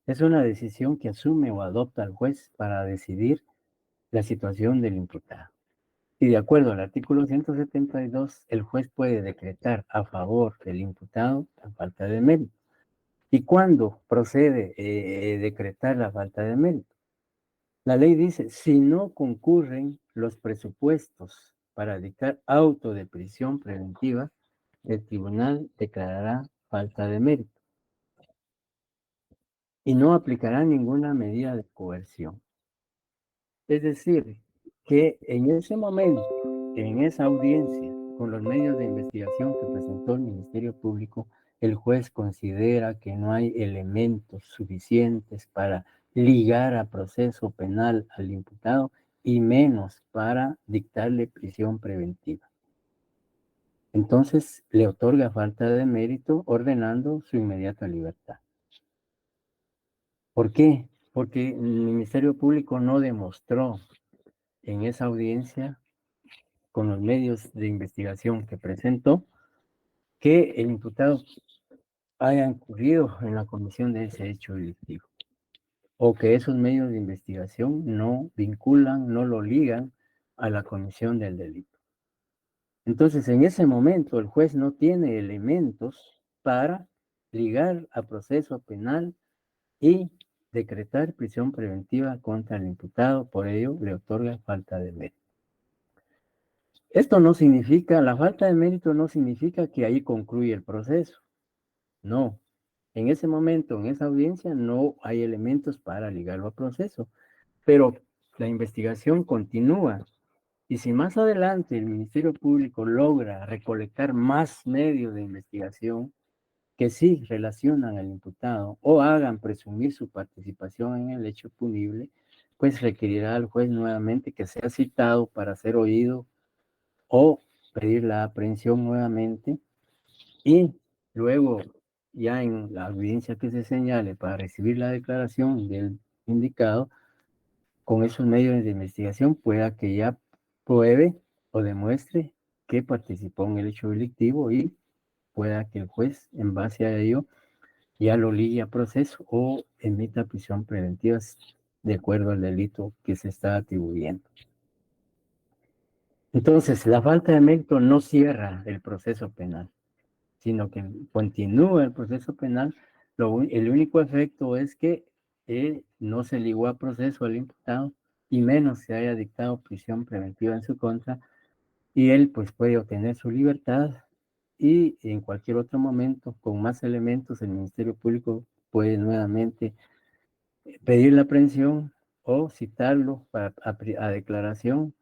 Es una decisión que asume o adopta el juez para decidir la situación del imputado. Y de acuerdo al artículo 172, el juez puede decretar a favor del imputado la falta de mérito. ¿Y cuándo procede decretar la falta de mérito? La ley dice, si no concurren los presupuestos para dictar auto de prisión preventiva, el tribunal declarará falta de mérito y no aplicará ninguna medida de coerción. Es decir, que en ese momento, en esa audiencia, con los medios de investigación que presentó el Ministerio Público, el juez considera que no hay elementos suficientes para ligar a proceso penal al imputado y menos para dictarle prisión preventiva. Entonces le otorga falta de mérito ordenando su inmediata libertad. ¿Por qué? Porque el Ministerio Público no demostró en esa audiencia con los medios de investigación que presentó que el imputado haya incurrido en la comisión de ese hecho delictivo o que esos medios de investigación no vinculan, no lo ligan a la comisión del delito. Entonces, en ese momento, el juez no tiene elementos para ligar a proceso penal y decretar prisión preventiva contra el imputado, por ello le otorga falta de mérito. Esto no significa, la falta de mérito no significa que ahí concluye el proceso. No, en ese momento, en esa audiencia, no hay elementos para ligarlo al proceso, pero la investigación continúa. Y si más adelante el Ministerio Público logra recolectar más medios de investigación que sí relacionan al imputado o hagan presumir su participación en el hecho punible, pues requerirá al juez nuevamente que sea citado para ser oído o pedir la aprehensión nuevamente, y luego ya en la audiencia que se señale para recibir la declaración del indicado, con esos medios de investigación pueda que ya pruebe o demuestre que participó en el hecho delictivo, y pueda que el juez en base a ello ya lo ligue a proceso o emita prisión preventiva de acuerdo al delito que se está atribuyendo. Entonces, la falta de mérito no cierra el proceso penal, sino que continúa el proceso penal. El único efecto es que no se ligó a proceso al imputado, y menos se haya dictado prisión preventiva en su contra, y él pues puede obtener su libertad, y en cualquier otro momento, con más elementos, el Ministerio Público puede nuevamente pedir la aprehensión o citarlo a declaración,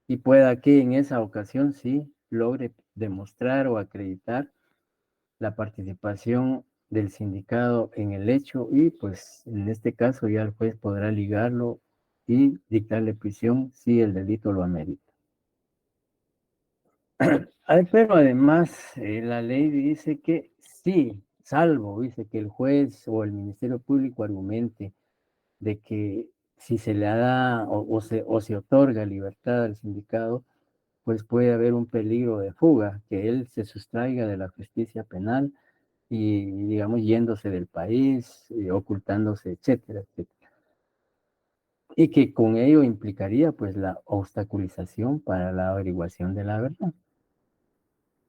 y pueda que en esa ocasión sí logre demostrar o acreditar la participación del sindicado en el hecho, y pues en este caso ya el juez podrá ligarlo y dictarle prisión si el delito lo amerita. Pero además la ley dice que sí, salvo, dice que el juez o el Ministerio Público argumente de que si se le da o se otorga libertad al sindicado, pues puede haber un peligro de fuga, que él se sustraiga de la justicia penal y, digamos, yéndose del país, ocultándose, etcétera, etcétera. Y que con ello implicaría pues la obstaculización para la averiguación de la verdad.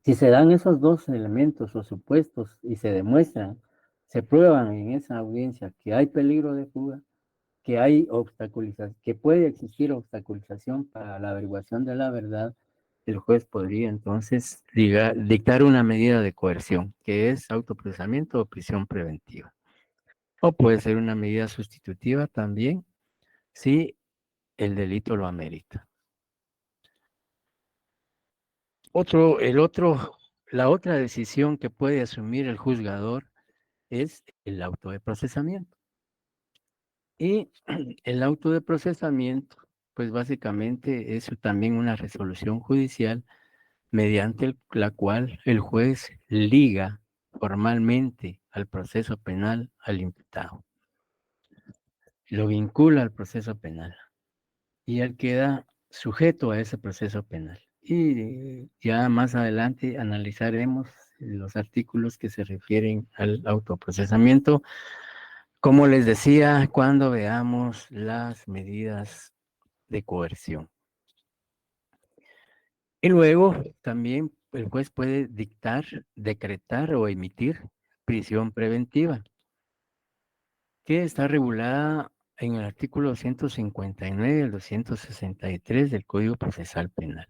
Si se dan esos dos elementos o supuestos y se demuestran, se prueban en esa audiencia que hay peligro de fuga, que hay obstaculización, que puede existir obstaculización para la averiguación de la verdad, el juez podría entonces dictar una medida de coerción, que es autoprocesamiento o prisión preventiva. O puede ser una medida sustitutiva también, si el delito lo amerita. La otra decisión que puede asumir el juzgador es el auto de procesamiento. Y el auto de procesamiento, pues básicamente es también una resolución judicial mediante la cual el juez liga formalmente al proceso penal al imputado. Lo vincula al proceso penal y él queda sujeto a ese proceso penal. Y ya más adelante analizaremos los artículos que se refieren al autoprocesamiento, como les decía, cuando veamos las medidas de coerción. Y luego también el juez puede dictar, decretar o emitir prisión preventiva, que está regulada en el artículo 159 al 263 del Código Procesal Penal.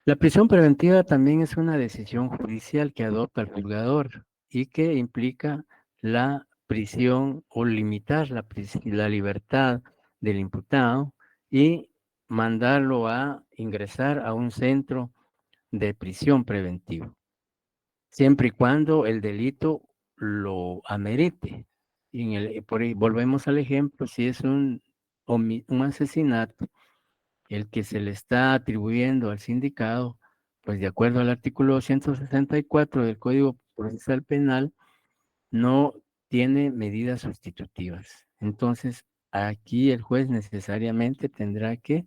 La prisión preventiva también es una decisión judicial que adopta el juzgador y que implica la prisión o limitar la libertad del imputado y mandarlo a ingresar a un centro de prisión preventiva, siempre y cuando el delito lo amerite. Por ahí volvemos al ejemplo, si es un asesinato, el que se le está atribuyendo al sindicado, pues de acuerdo al artículo 164 del Código Procesal Penal, no tiene medidas sustitutivas. Entonces, aquí el juez necesariamente tendrá que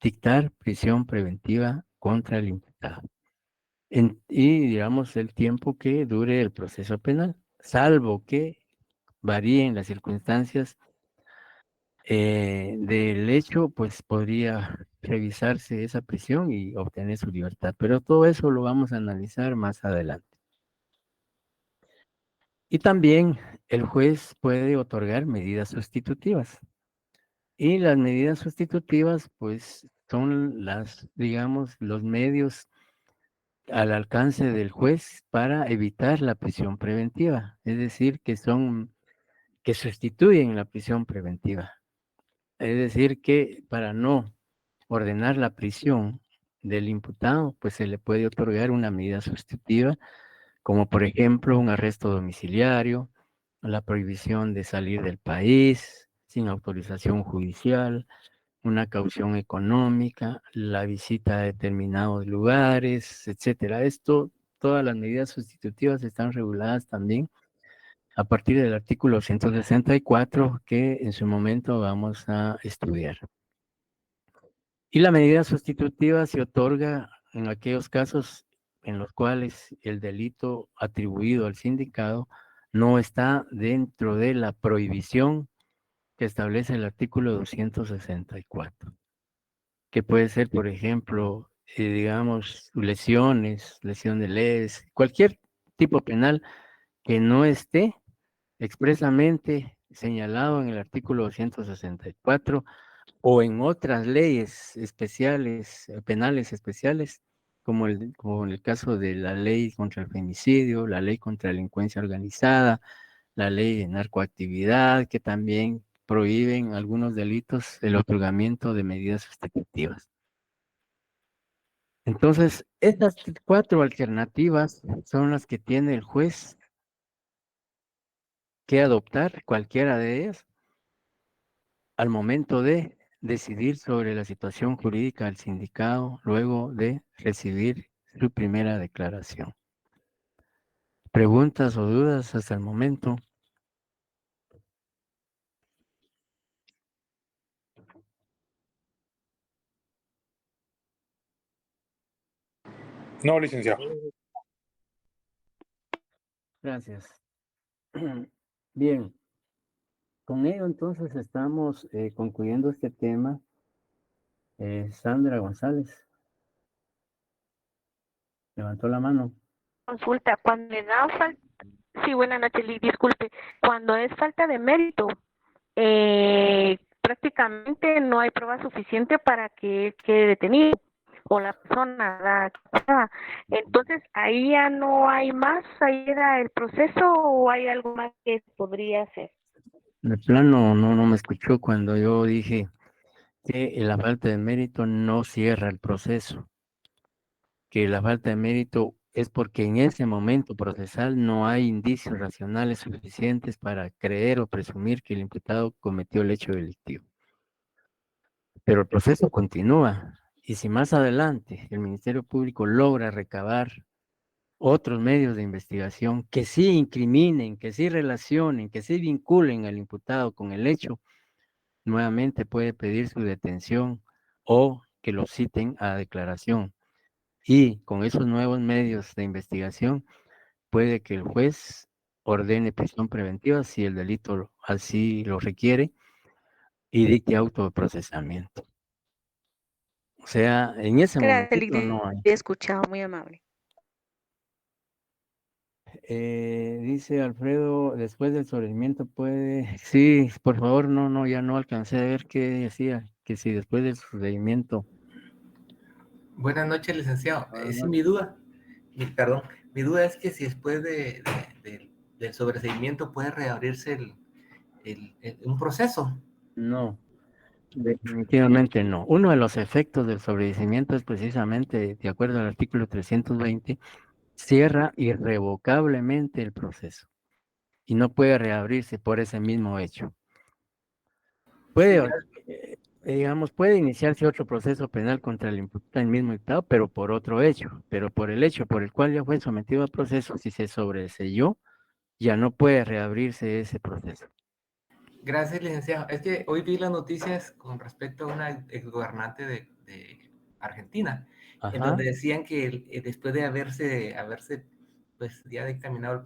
dictar prisión preventiva contra el imputado. Y digamos el tiempo que dure el proceso penal, salvo que varíen las circunstancias del hecho, pues podría revisarse esa prisión y obtener su libertad. Pero todo eso lo vamos a analizar más adelante. Y también el juez puede otorgar medidas sustitutivas. Y las medidas sustitutivas, pues, son digamos, los medios al alcance del juez para evitar la prisión preventiva. Es decir, que sustituyen la prisión preventiva. Es decir, que para no ordenar la prisión del imputado, pues se le puede otorgar una medida sustitutiva, como por ejemplo un arresto domiciliario, la prohibición de salir del país, sin autorización judicial, una caución económica, la visita a determinados lugares, etcétera. Todas las medidas sustitutivas están reguladas también a partir del artículo 164 que en su momento vamos a estudiar. Y la medida sustitutiva se otorga en aquellos casos en los cuales el delito atribuido al sindicado no está dentro de la prohibición que establece el artículo 264, que puede ser, por ejemplo, digamos, lesiones leves, cualquier tipo penal que no esté expresamente señalado en el artículo 264 o en otras leyes especiales, penales especiales, como en el caso de la ley contra el femicidio, la ley contra la delincuencia organizada, la ley de narcoactividad, que también prohíben algunos delitos el otorgamiento de medidas sustitutivas. Entonces, estas 4 alternativas son las que tiene el juez que adoptar, cualquiera de ellas, al momento de decidir sobre la situación jurídica del sindicado luego de recibir su primera declaración. ¿Preguntas o dudas hasta el momento? No, licenciado. Gracias. Bien, con ello entonces estamos concluyendo este tema. Sandra González levantó la mano. Consulta, cuando le da falta, sí, buenas noches, disculpe, cuando es falta de mérito, prácticamente no hay prueba suficiente para que quede detenido o la persona. Entonces, ahí ya no hay más, ahí era el proceso o hay algo más que podría hacer. De plano no me escuchó cuando yo dije que la falta de mérito no cierra el proceso, que la falta de mérito es porque en ese momento procesal no hay indicios racionales suficientes para creer o presumir que el imputado cometió el hecho delictivo. Pero el proceso continúa y si más adelante el Ministerio Público logra recabar otros medios de investigación que sí incriminen, que sí relacionen, que sí vinculen al imputado con el hecho, nuevamente puede pedir su detención o que lo citen a declaración. Y con esos nuevos medios de investigación puede que el juez ordene prisión preventiva si el delito así lo requiere y dicte auto de procesamiento. O sea, en ese momento no hay. He escuchado, muy amable. Dice Alfredo, después del sobreseimiento puede... Sí, por favor, ya no alcancé a ver qué decía, que si después del sobreseimiento... Buenas noches, licenciado. Esa es mi duda. Mi duda es que si después del sobreseimiento puede reabrirse un proceso. No, definitivamente no. Uno de los efectos del sobreseimiento es precisamente, de acuerdo al artículo 320, cierra irrevocablemente el proceso y no puede reabrirse por ese mismo hecho. Puede, digamos, puede iniciarse otro proceso penal contra el mismo imputado, pero por otro hecho, pero por el hecho por el cual ya fue sometido a proceso, si se sobreseyó, ya no puede reabrirse ese proceso. Gracias, licenciado. Es que hoy vi las noticias con respecto a una exgobernante de Argentina, en donde decían que después de haberse pues ya dictaminado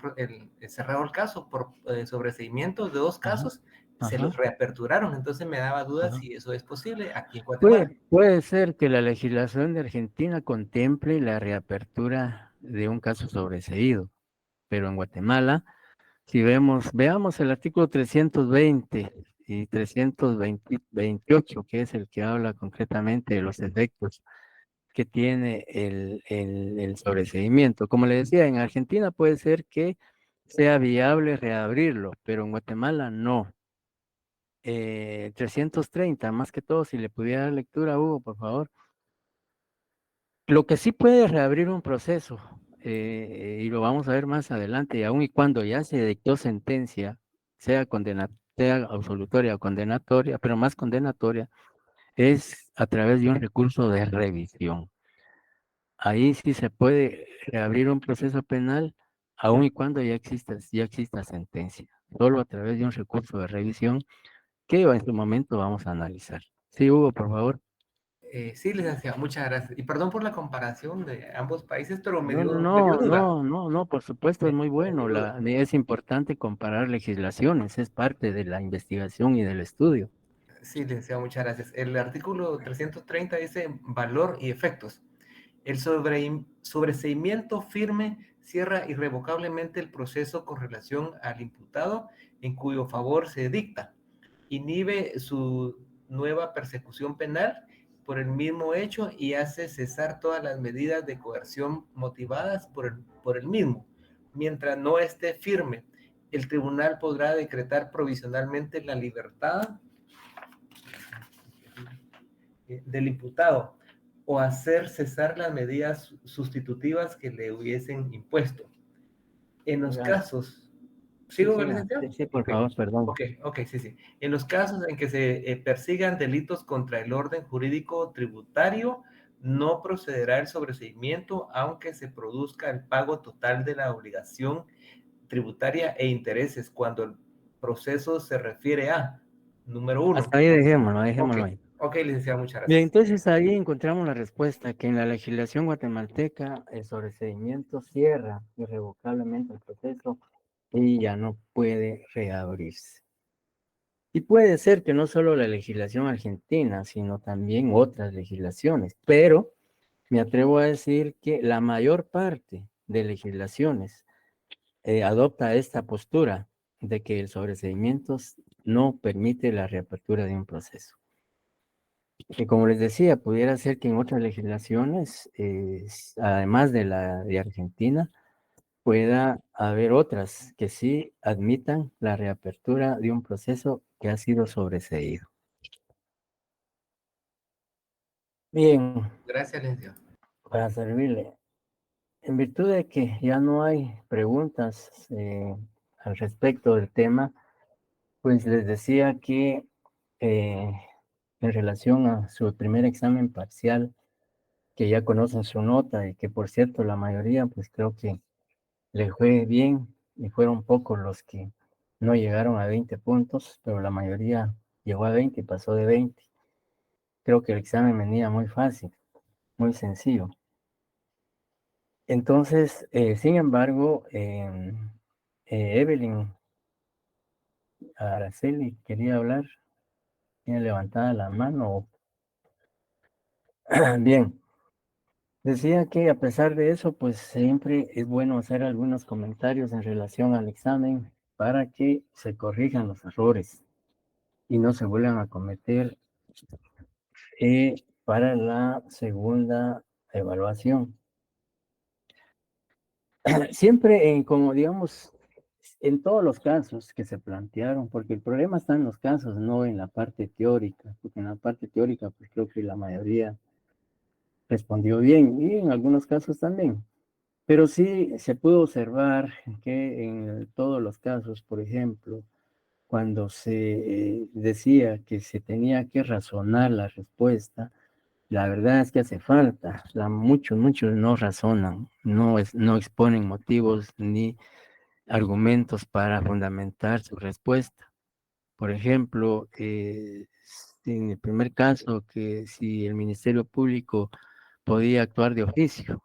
cerrado el caso por sobreseimientos de 2 casos, se los reaperturaron. Entonces me daba dudas si eso es posible aquí en Guatemala. Puede ser que la legislación de Argentina contemple la reapertura de un caso sobreseído, pero en Guatemala, si veamos el artículo 320 y 328, que es el que habla concretamente de los efectos que tiene el sobreseimiento. Como le decía, en Argentina puede ser que sea viable reabrirlo, pero en Guatemala no. 330, más que todo, si le pudiera dar lectura, Hugo, por favor. Lo que sí puede reabrir un proceso, y lo vamos a ver más adelante, y aun y cuando ya se dictó sentencia, sea sea absolutoria o condenatoria, pero más condenatoria, es a través de un recurso de revisión. Ahí sí se puede reabrir un proceso penal, aun y cuando ya exista sentencia, solo a través de un recurso de revisión que en su momento vamos a analizar. Sí, Hugo, por favor. Sí, licenciado, muchas gracias. Y perdón por la comparación de ambos países, pero me dio No, duda. por supuesto, es muy bueno. Me dio duda. Es importante comparar legislaciones, es parte de la investigación y del estudio. Sí, licenciado, muchas gracias. El artículo 330 dice valor y efectos. El sobreseimiento firme cierra irrevocablemente el proceso con relación al imputado en cuyo favor se dicta. Inhibe su nueva persecución penal por el mismo hecho y hace cesar todas las medidas de coerción motivadas por el mismo. Mientras no esté firme, el tribunal podrá decretar provisionalmente la libertad del imputado o hacer cesar las medidas sustitutivas que le hubiesen impuesto. En los casos... ¿Sigo, licenciado? Sí, por favor, perdón. Ok, sí. En los casos en que se persigan delitos contra el orden jurídico tributario, no procederá el sobreseimiento aunque se produzca el pago total de la obligación tributaria e intereses cuando el proceso se refiere a, número 1. Hasta ahí dejémoslo ahí. Ok, licenciado, muchas gracias. Bien, entonces ahí encontramos la respuesta, que en la legislación guatemalteca el sobreseimiento cierra irrevocablemente el proceso y ya no puede reabrirse. Y puede ser que no solo la legislación argentina, sino también otras legislaciones, pero me atrevo a decir que la mayor parte de legislaciones adopta esta postura de que el sobreseimiento no permite la reapertura de un proceso. Y como les decía, pudiera ser que en otras legislaciones, además de la de Argentina, pueda haber otras que sí admitan la reapertura de un proceso que ha sido sobreseído. Bien. Gracias, licenciado. Para servirle. En virtud de que ya no hay preguntas al respecto del tema, pues les decía que en relación a su primer examen parcial, que ya conocen su nota y que por cierto la mayoría pues creo que le fue bien y fueron pocos los que no llegaron a 20 puntos, pero la mayoría llegó a 20 y pasó de 20. Creo que el examen venía muy fácil, muy sencillo. Entonces, sin embargo, Evelyn Araceli quería hablar, tiene levantada la mano. Bien, decía que a pesar de eso, pues siempre es bueno hacer algunos comentarios en relación al examen para que se corrijan los errores y no se vuelvan a cometer para la segunda evaluación. Siempre como digamos, en todos los casos que se plantearon, porque el problema está en los casos, no en la parte teórica, porque en la parte teórica, pues creo que la mayoría respondió bien, y en algunos casos también. Pero sí se pudo observar que en todos los casos, por ejemplo, cuando se decía que se tenía que razonar la respuesta, la verdad es que hace falta. Muchos no razonan, no exponen motivos ni argumentos para fundamentar su respuesta. Por ejemplo, en el primer caso, que si el Ministerio Público podía actuar de oficio,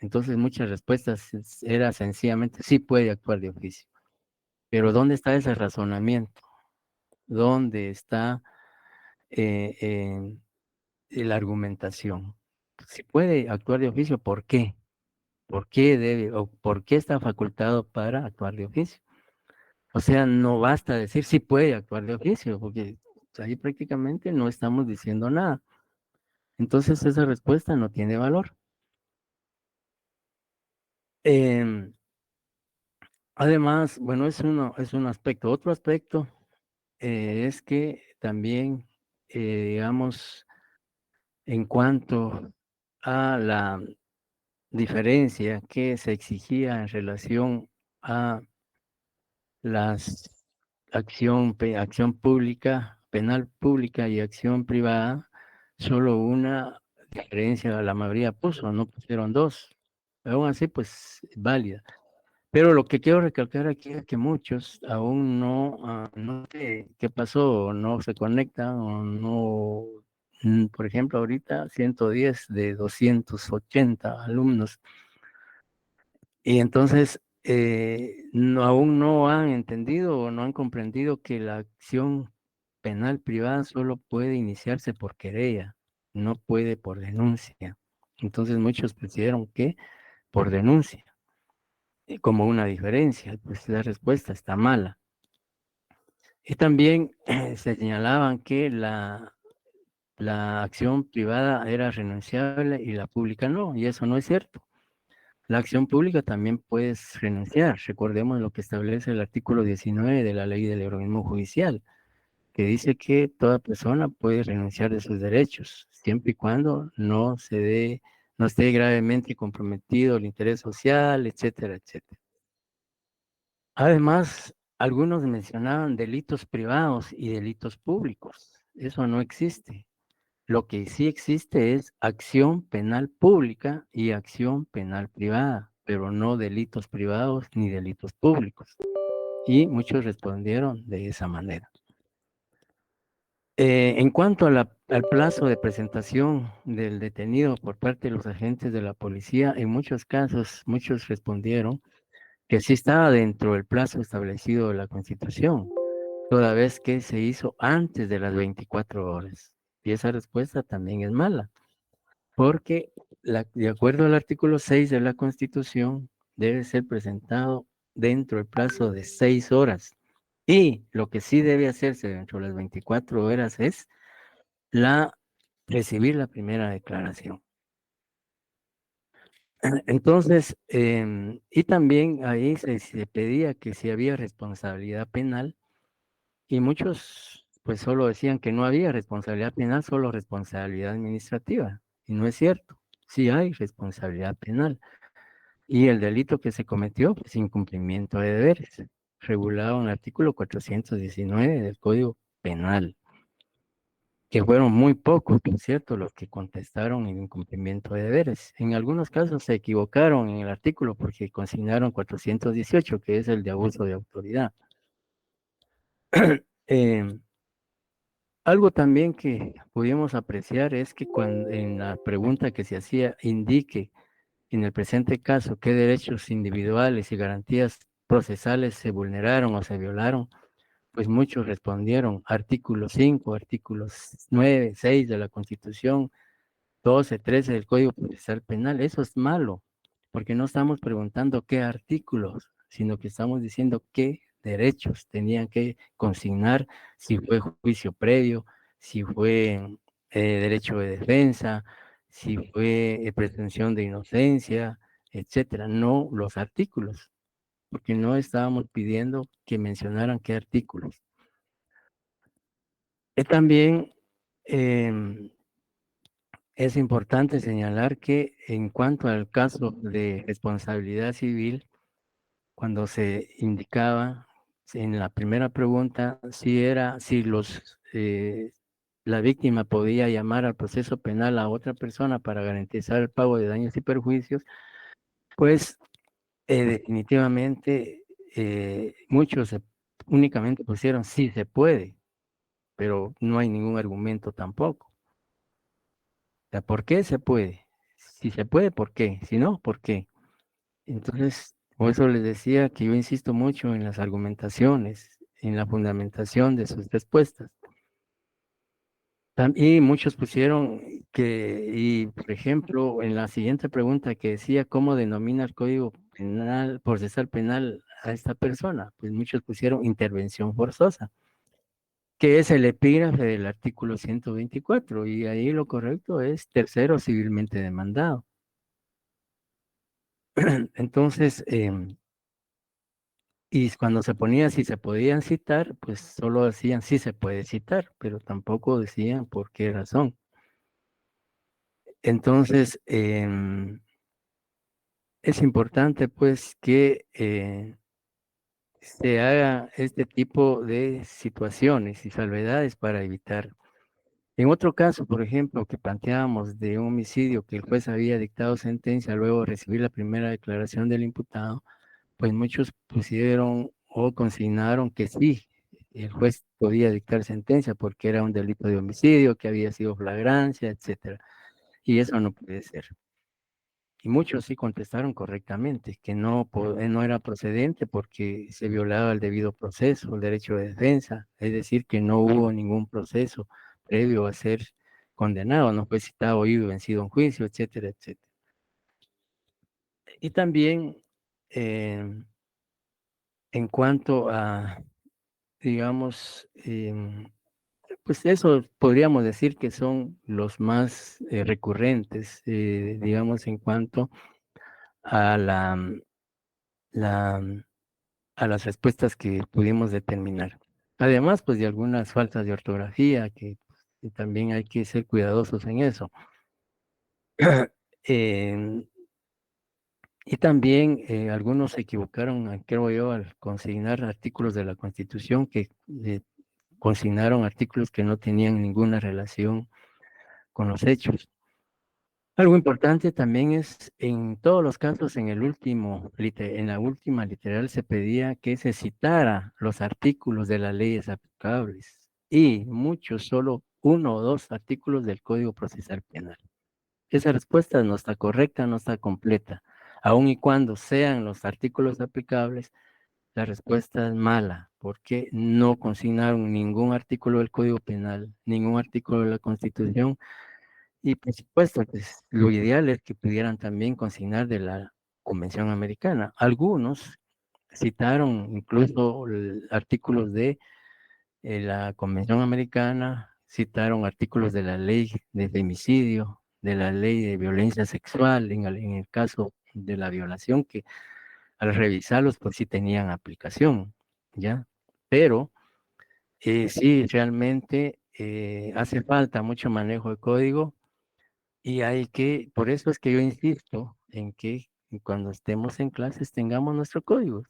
entonces muchas respuestas era sencillamente sí puede actuar de oficio. Pero ¿dónde está ese razonamiento? ¿Dónde está la argumentación? Si puede actuar de oficio, ¿por qué? ¿Por qué debe o por qué está facultado para actuar de oficio? O sea, no basta decir sí puede actuar de oficio, porque ahí prácticamente no estamos diciendo nada. Entonces esa respuesta no tiene valor. Además, bueno, es un aspecto. Otro aspecto es que también, digamos, en cuanto a la diferencia que se exigía en relación a acción pública, penal pública y acción privada, solo una diferencia la mayoría puso, no pusieron dos. Aún así, pues, válida. Pero lo que quiero recalcar aquí es que muchos aún no sé qué pasó, no se conectan o no, por ejemplo, ahorita 110 de 280 alumnos. Y entonces aún no han entendido o no han comprendido que la acción penal privada solo puede iniciarse por querella, no puede por denuncia. Entonces muchos pusieron que por denuncia, como una diferencia, pues la respuesta está mala. Y también se señalaban que la acción privada era renunciable y la pública no, y eso no es cierto. La acción pública también puedes renunciar. Recordemos lo que establece el artículo 19 de la Ley del Organismo Judicial, que dice que toda persona puede renunciar de sus derechos, siempre y cuando no esté gravemente comprometido el interés social, etcétera, etcétera. Además, algunos mencionaban delitos privados y delitos públicos. Eso no existe. Lo que sí existe es acción penal pública y acción penal privada, pero no delitos privados ni delitos públicos. Y muchos respondieron de esa manera. En cuanto al plazo de presentación del detenido por parte de los agentes de la policía, en muchos casos, muchos respondieron que sí estaba dentro del plazo establecido de la Constitución, toda vez que se hizo antes de las 24 horas. Y esa respuesta también es mala, porque de acuerdo al artículo 6 de la Constitución, debe ser presentado dentro del plazo de 6 horas. Y lo que sí debe hacerse dentro de las 24 horas es recibir la primera declaración. Entonces, y también ahí se pedía que si había responsabilidad penal, y muchos pues solo decían que no había responsabilidad penal, solo responsabilidad administrativa. Y no es cierto, sí hay responsabilidad penal. Y el delito que se cometió, pues incumplimiento de deberes, regulado en el artículo 419 del Código Penal, que fueron muy pocos, por cierto, los que contestaron en incumplimiento de deberes. En algunos casos se equivocaron en el artículo porque consignaron 418, que es el de abuso de autoridad. Algo también que pudimos apreciar es que cuando en la pregunta que se hacía indique en el presente caso qué derechos individuales y garantías procesales se vulneraron o se violaron, pues muchos respondieron artículo 5, artículos 9, 6 de la Constitución, 12, 13 del Código Procesal Penal. Eso es malo, porque no estamos preguntando qué artículos, sino que estamos diciendo qué derechos tenían que consignar, si fue juicio previo, si fue derecho de defensa, si fue presunción de inocencia, etcétera, no los artículos, porque no estábamos pidiendo que mencionaran qué artículos. También es importante señalar que en cuanto al caso de responsabilidad civil, cuando se indicaba en la primera pregunta si la víctima podía llamar al proceso penal a otra persona para garantizar el pago de daños y perjuicios, pues definitivamente muchos únicamente pusieron sí se puede, pero no hay ningún argumento tampoco. ¿Por qué se puede? Si se puede, ¿por qué? Si no, ¿por qué? Entonces, por eso les decía que yo insisto mucho en las argumentaciones, en la fundamentación de sus respuestas. Y muchos pusieron por ejemplo, en la siguiente pregunta que decía, ¿cómo denomina el Código Penal, procesal penal a esta persona? Pues muchos pusieron intervención forzosa, que es el epígrafe del artículo 124, y ahí lo correcto es tercero civilmente demandado. Entonces, y cuando se ponía si se podían citar, pues solo decían sí se puede citar, pero tampoco decían por qué razón. Entonces, es importante pues que se haga este tipo de situaciones y salvedades para evitar. En otro caso, por ejemplo, que planteábamos de un homicidio que el juez había dictado sentencia luego de recibir la primera declaración del imputado, pues muchos pusieron o consignaron que sí, el juez podía dictar sentencia porque era un delito de homicidio, que había sido flagrancia, etcétera. Y eso no puede ser. Y muchos sí contestaron correctamente que no era procedente porque se violaba el debido proceso, el derecho de defensa, es decir, que no hubo ningún proceso previo a ser condenado, no fue citado, oído, vencido en juicio, etcétera, etcétera. Y también en cuanto a, digamos, pues eso podríamos decir que son los más recurrentes, digamos, en cuanto a la, a las respuestas que pudimos determinar. Además, pues de algunas faltas de ortografía que también hay que ser cuidadosos en eso. Y también algunos se equivocaron, creo yo, al consignar artículos de la Constitución que consignaron artículos que no tenían ninguna relación con los hechos. Algo importante también es, en todos los casos, en la última literal se pedía que se citara los artículos de las leyes aplicables y muchos, solo 1 o 2 artículos del Código Procesal Penal. Esa respuesta no está correcta, no está completa. Aun y cuando sean los artículos aplicables, la respuesta es mala, porque no consignaron ningún artículo del Código Penal, ningún artículo de la Constitución, y por supuesto, pues, lo ideal es que pudieran también consignar de la Convención Americana. Algunos citaron incluso artículos de la Convención Americana, citaron artículos de la ley de femicidio, de la ley de violencia sexual, en el caso de la violación, que al revisarlos, pues sí tenían aplicación, ¿ya? Pero sí, realmente hace falta mucho manejo de código y por eso es que yo insisto en que cuando estemos en clases tengamos nuestro código,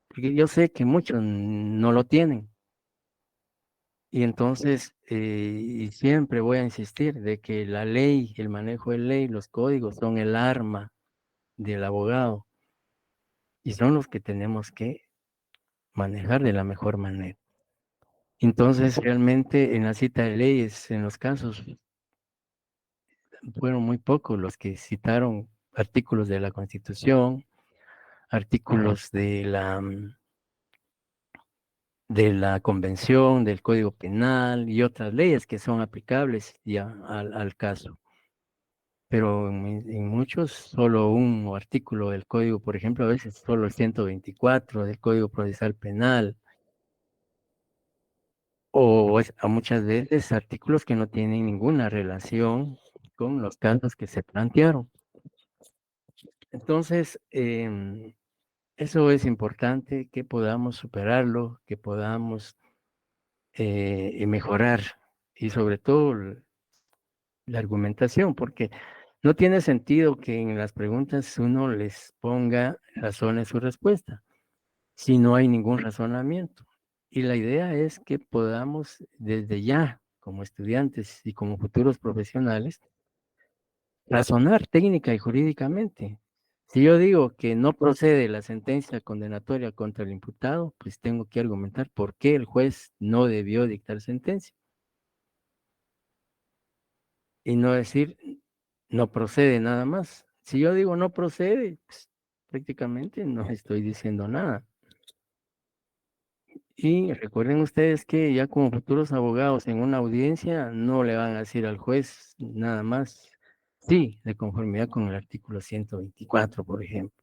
porque yo sé que muchos no lo tienen. Y entonces, y siempre voy a insistir de que la ley, el manejo de ley, los códigos son el arma del abogado y son los que tenemos que manejar de la mejor manera. Entonces, realmente en la cita de leyes, en los casos, fueron muy pocos los que citaron artículos de la Constitución, artículos de la Convención, del Código Penal y otras leyes que son aplicables ya al caso. Pero en muchos solo un artículo del código, por ejemplo, a veces solo el 124 del Código Procesal Penal, o a muchas veces artículos que no tienen ninguna relación con los casos que se plantearon. Entonces, eso es importante, que podamos superarlo, que podamos mejorar y sobre todo la argumentación, porque no tiene sentido que en las preguntas uno les ponga razones su respuesta, si no hay ningún razonamiento. Y la idea es que podamos desde ya, como estudiantes y como futuros profesionales, razonar técnica y jurídicamente. Si yo digo que no procede la sentencia condenatoria contra el imputado, pues tengo que argumentar por qué el juez no debió dictar sentencia. Y no decir no procede nada más. Si yo digo no procede, pues, prácticamente no estoy diciendo nada. Y recuerden ustedes que ya como futuros abogados en una audiencia no le van a decir al juez nada más, sí, de conformidad con el artículo 124, por ejemplo.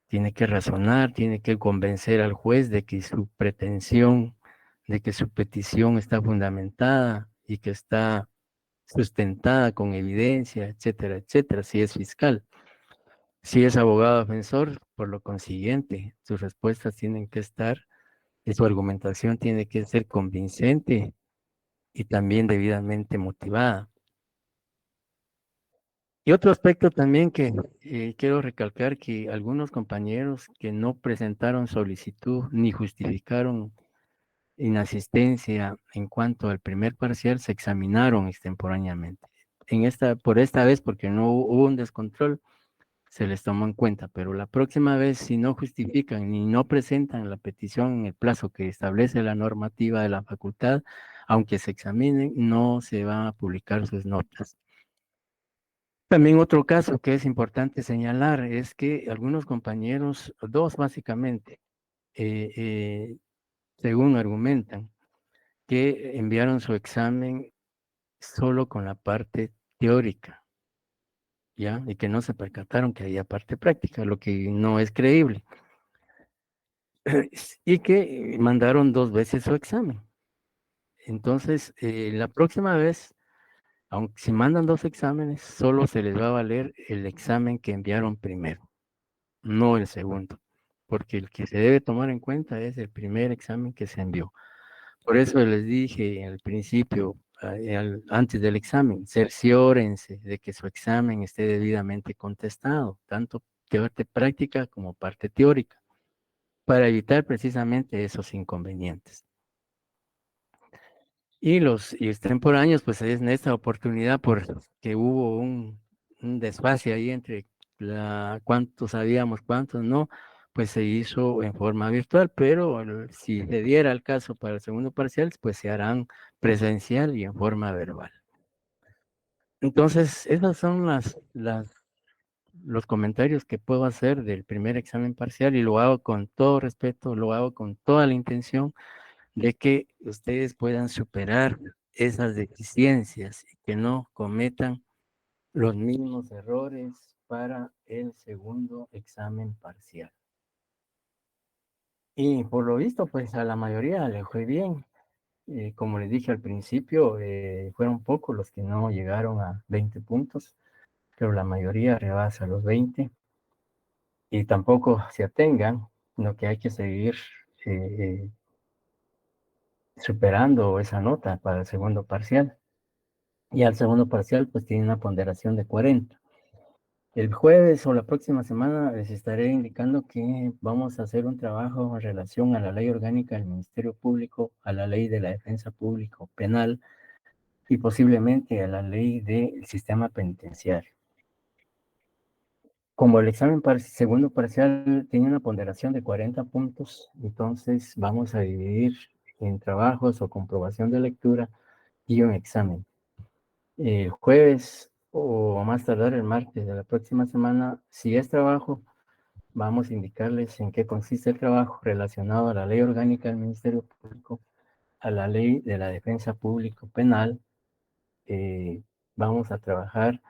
Tiene que razonar, tiene que convencer al juez de que su pretensión, de que su petición está fundamentada y que está sustentada con evidencia, etcétera, etcétera, si es fiscal. Si es abogado defensor, por lo consiguiente, sus respuestas tienen que estar y su argumentación tiene que ser convincente y también debidamente motivada. Y otro aspecto también que quiero recalcar, que algunos compañeros que no presentaron solicitud ni justificaron inasistencia en cuanto al primer parcial se examinaron extemporáneamente. Por esta vez, porque no hubo un descontrol, se les tomó en cuenta, pero la próxima vez, si no justifican ni no presentan la petición en el plazo que establece la normativa de la facultad, aunque se examinen, no se van a publicar sus notas. También otro caso que es importante señalar es que algunos compañeros, dos básicamente, según argumentan, que enviaron su examen solo con la parte teórica, ¿ya? Y que no se percataron que había parte práctica, lo que no es creíble. Y que mandaron 2 veces su examen. Entonces, la próxima vez, aunque si mandan 2 exámenes, solo se les va a valer el examen que enviaron primero, no el segundo, porque el que se debe tomar en cuenta es el primer examen que se envió. Por eso les dije al principio, antes del examen, cerciórense de que su examen esté debidamente contestado, tanto parte práctica como parte teórica, para evitar precisamente esos inconvenientes. Y los extemporáneos, pues es en esta oportunidad porque hubo un desfase ahí entre cuántos sabíamos, cuántos no, pues se hizo en forma virtual, pero si se diera el caso para el segundo parcial, pues se harán presencial y en forma verbal. Entonces, esos son los comentarios que puedo hacer del primer examen parcial, y lo hago con todo respeto, lo hago con toda la intención de que ustedes puedan superar esas deficiencias y que no cometan los mismos errores para el segundo examen parcial. Y por lo visto, pues a la mayoría le fue bien. Como les dije al principio, fueron pocos los que no llegaron a 20 puntos, pero la mayoría rebasa los 20, y tampoco se atengan, sino que hay que seguir eh, superando esa nota para el segundo parcial. Y al segundo parcial, pues tiene una ponderación de 40. El jueves o la próxima semana les estaré indicando que vamos a hacer un trabajo en relación a la ley orgánica del Ministerio Público, a la ley de la defensa público penal y posiblemente a la ley del sistema penitenciario. Como el examen segundo parcial tiene una ponderación de 40 puntos, entonces vamos a dividir en trabajos o comprobación de lectura y un examen. El jueves o más tardar el martes de la próxima semana, si es trabajo, vamos a indicarles en qué consiste el trabajo relacionado a la ley orgánica del Ministerio Público, a la ley de la defensa público penal. Vamos a trabajar,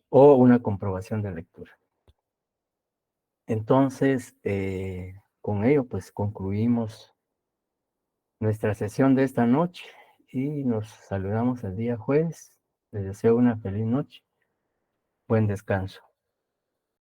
o una comprobación de lectura. Entonces, con ello, pues concluimos nuestra sesión de esta noche y nos saludamos el día jueves. Les deseo una feliz noche. Buen descanso.